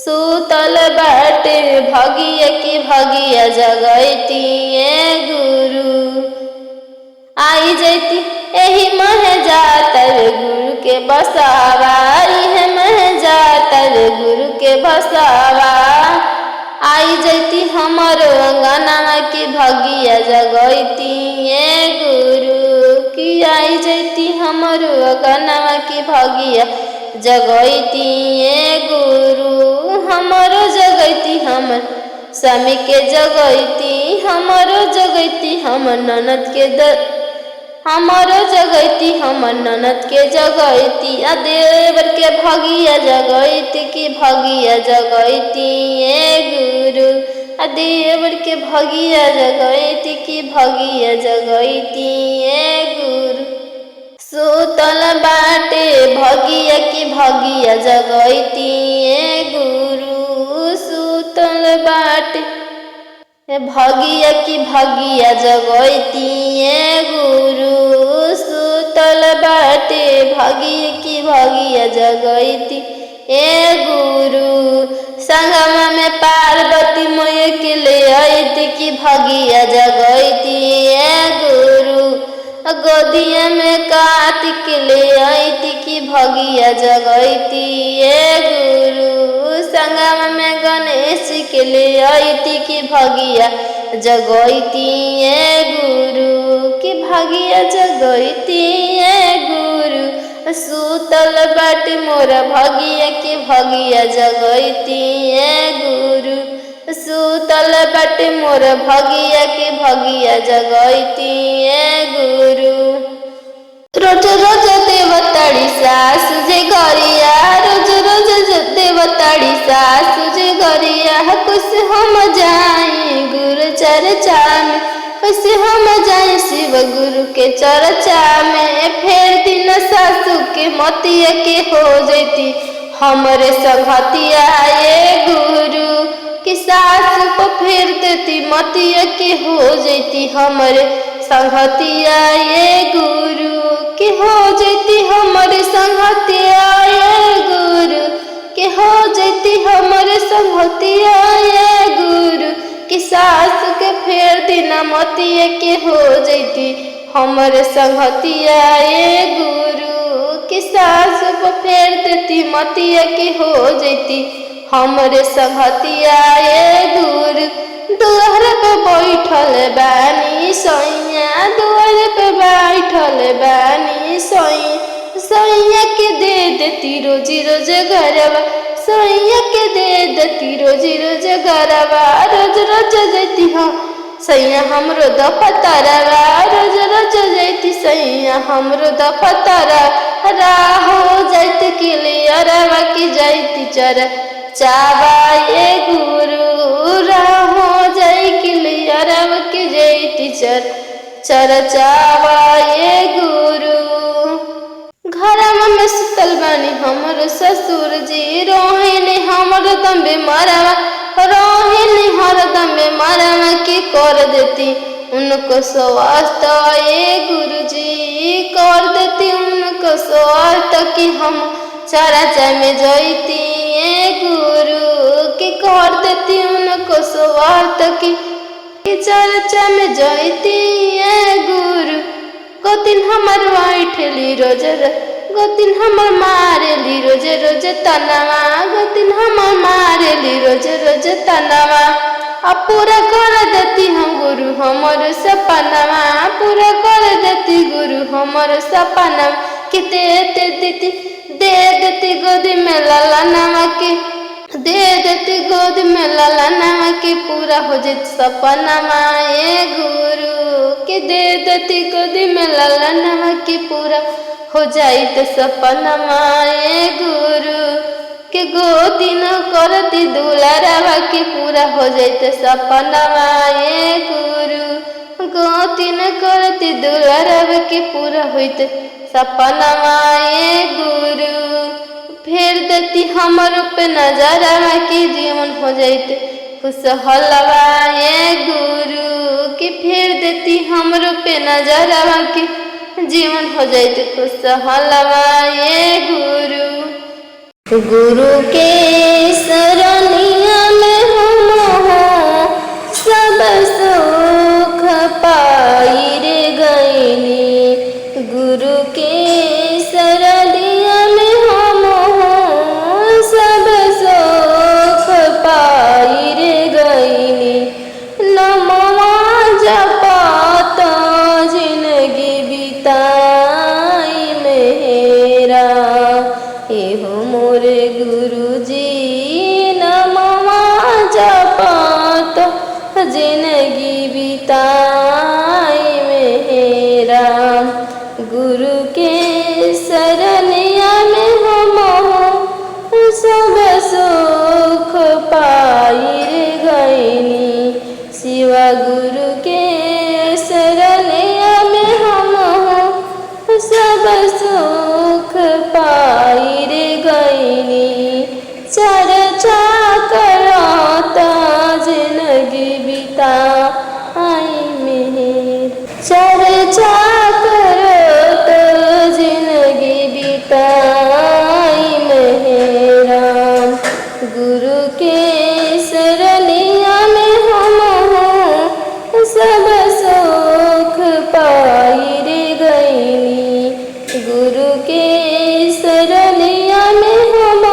सुतल बाटे भगिया की भगिया जगैती ये गुरु आई जैती यही मह जाता रे गुरु के बसहवा यही मह जाता रे गुरु के बसहवा आई जैती हमरो अंगनावा की भगिया जगैती ये गुरु की आई जैती हमरो अंगनावा की भगिया जगैती ये गुरु हमरो जगैती हमर स्वामी के जगैती हमरो जगैती हमर ननद के हमरो जगैती हमर ननद के जगैती देवर के भगिया जगैती की भगिया जगैती ये गुरु देवर के भगिया जगैती की भगिया जगैती ये गुरु सुतल बाटे भगिया की भगिया जगैती ये गुरु सुतल बाटे भगिया की भगिया जगैती ये गुरु सुतल बाटे भगिया की भगिया जगैती ए गुरु संगमा में पार्वती मैया के ले आईती की भगिया जगैती ए गुरु गोदिया में कार्तिक ले आईती की भगिया जगैती ये गुरु संगम में गणेश के ले आईती की भगिया जगैती ये गुरु की भगिया जगैती ये गुरु सुतल बाटी मोरा भगिया की भगिया जगैती ये गुरु सुतल बाटी मोर भगिया की भगिया जगैती ये गुरु रोज रोज देवताड़ी सासु जे गरिया रोज रोज देवताड़ी सासु जे गरिया कैसे हम जाए गुरु चर्चा में कैसे हम जाए शिव शिव गुरु के चर्चा में, फेर दिन सासू के मतिया के हो जैती हमरे संगतिया ये गुरु कि सासू को फेर देती मतिया के हो जैती हमरे संगतिया ये गुरु कि हो जैती हमरे संगतिया ये गुरु कि हो जैती हमरे संगतिया ये गुरु कि सासू के फेर दिना मतिया के हो जैती हमरे संगतिया ये गुरु कि सासू को फेर देती मतिया के हो जैती हमरे संगतिया ये गुरु। दुआर पे बैठल बानी सैया, दुआर पे बैठल बानी सैया के दे देती रोजी रोज गरबा, सैया के दे देती रोजी रोज गरबा, रोज रोज जैती हाँ सैया हमरो दफतरवा, रोज रोज जैती सैया हमरो दफतरा, राहो जैत क्लियरवा की जैती चर चावा ये गुरु, राहो जय क्लियरवा की जैती चर चावा ये गुरु। घरमा में सुतल बानी हमर ससुर जी, रोहिणी हमर दम बेमरवा, रोहिणी हरदम बेमरवा की कर देती उनको स्वास्थ्य ये गुरु जी, कर देती उनको स्वास्थ्य कि हम चर्चा में जैती ये गुरु कि कर देती उनको स्वास्थ्य कि चर्चा में जैती ये गुरु। गोतिन हमर बैठली रोज गोतिन हमर मारेली रोज रोज तनवा, गोतिन हमर मारेली रोज रोज तनवा, अब पूरा कर देती हम गुरु हमर सपनवा, पूरा कर देती गुरु हमर सपनवा कि दे देती गोदी में ललनवा के, दे देती गोदी में ललनवा के पूरा हो जाती सपनवा ये गुरु कि दे देती गोदी में ललनवा के पूरा हो जाइत सपनवा ये गुरु कि गोदी न करती दुलारवा के पूरा हो जाइत सपनवा ये गुरु, गोदी न करती दुलारवा के पूरा होइत सपनवा ये गुरु। फेर देती हमर पे नजरवा की जीवन हो जाइत खुशहलवा ये गुरु कि फेर देती हमर पे नजरवा की जीवन हो जाइत खुशहलवा ये गुरु। गुरु के शरणिया में हम सब सुख पाई रे गईनी, गुरु के शरणिया में हम सब सुख पाई रे गईनी, नमवा जपत जिंदगी बिताई मेरा एहो मोरे गुरुजी, नमवा जपत जिंदगी बिताई मेरा, गुरु के शरणिया में हम सब सुख पाई रे गईनी, शिवा गुरु के शरणिया में हम सब सुख पाई रे गईनी, चर्चा करत जिंदगी बिताई मेर, चर्चा करत जिंदगी बिताई मेरा, गुरु के शरणिया में हम सब सुख पाई रे गईनी, गुरु के शरणिया में हम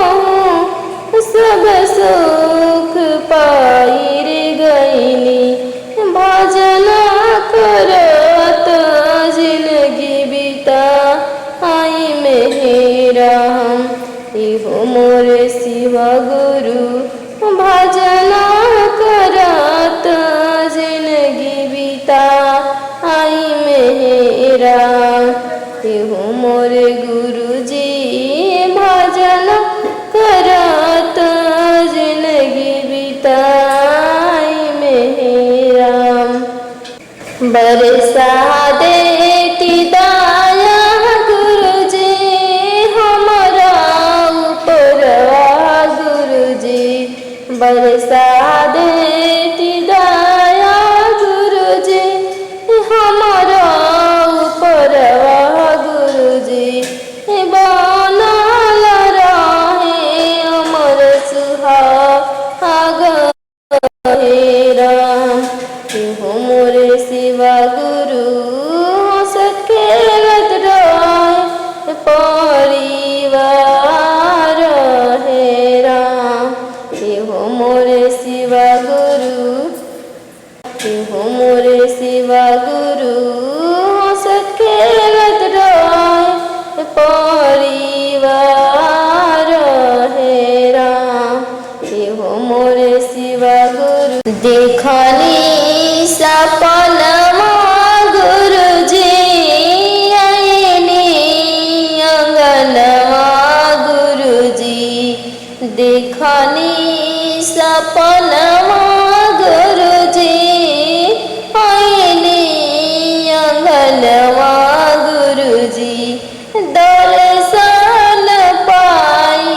सब सुख पाई रे गईनी, भजन करत जिंदगी बिताई मेरा, इहो मोरे शिवा गुरु, भजन करत जिंदगी बिताई मेरा, इहो मोरे गुरुजी, भजन करत जिंदगी बिताई मेरा, बरसा दे देखनी सपनवा गुरुजी आईनी अंगनवा गुरुजी दर्शन पाई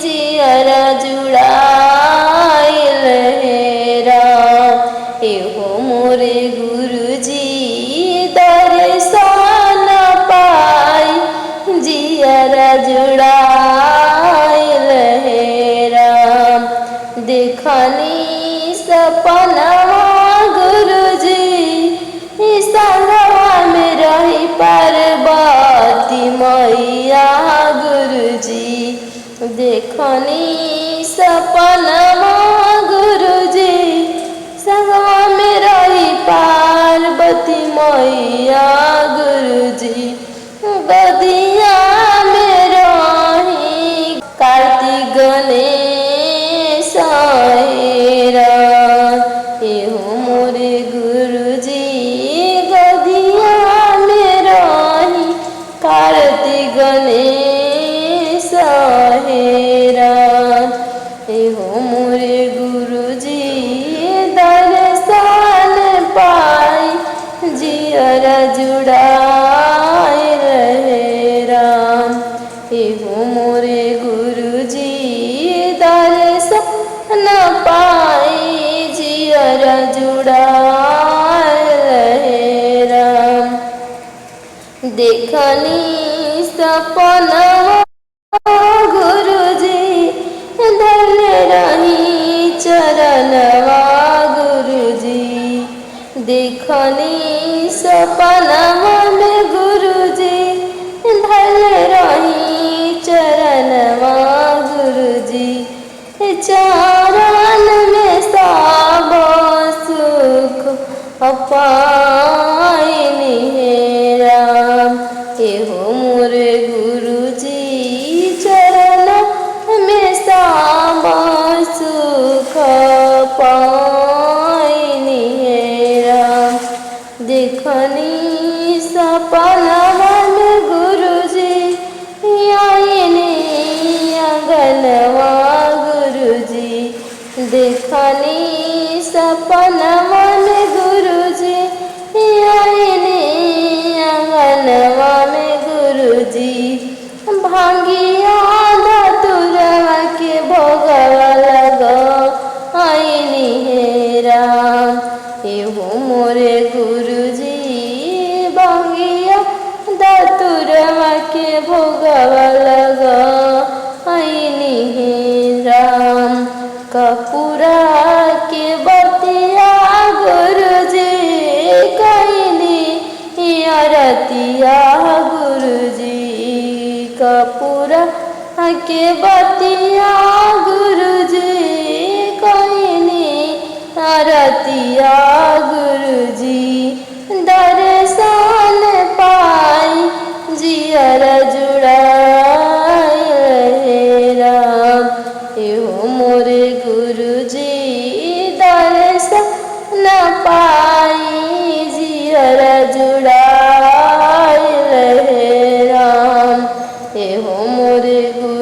जियरा जुड़ाइल हेरा एहो मोरे गुरुजी दर्शन पाई जियरा जुड़ाइल हेरा देखनी सपनवा गुरुजी संगवा में रही पार्वती मैया गुरुजी देखनी सपनवा गुरुजी संगवा में रही पार्वती मैया गुरुजी गदिया में रही कार्तिक गणेश हेरा एहो मोरे गुरुजी गदिया में रही कार्तिक गणेश हेरा एहो मोरे गुरुजी दर्शन पाई जियरा जुड़ाइल हेरा एहो मोरे गुरुजी दर्शन पाई जियरा जुड़ाइल हेरा देखनी सपनवा गुरुजी धल रही चरणवा गुरुजी देखनी सपनवा में गुरुजी धल रही चरणवा गुरुजी चरण में सब सुख पाइनी हेरा एहो मोरे गुरुजी चरण में सब सुख पाइनी हेरा देखनी सपनवा में गुरुजी आईनी अंगनवा गुरुजी देखनी सपनवा में गुरुजी आईनी अंगनवा में गुरुजी भांगिया धतुरवा के भोगवा लगा आईनी हेरा एहो मोरे गुरुजी भांगिया धतुरवा के भोगवा लगा आईनी हेरा कपूरा के बतिया गुरुजी कईनी आरतिया गुरुजी कपूरा के बतिया गुरुजी कईनी आरतिया गुरुजी दर्शन पाई जियरा जुड़ाइल हेरा एहो मोरे गुरुजी दर्शन पाई जियरा जुड़ाइल हेरा एहो मोरे गुरु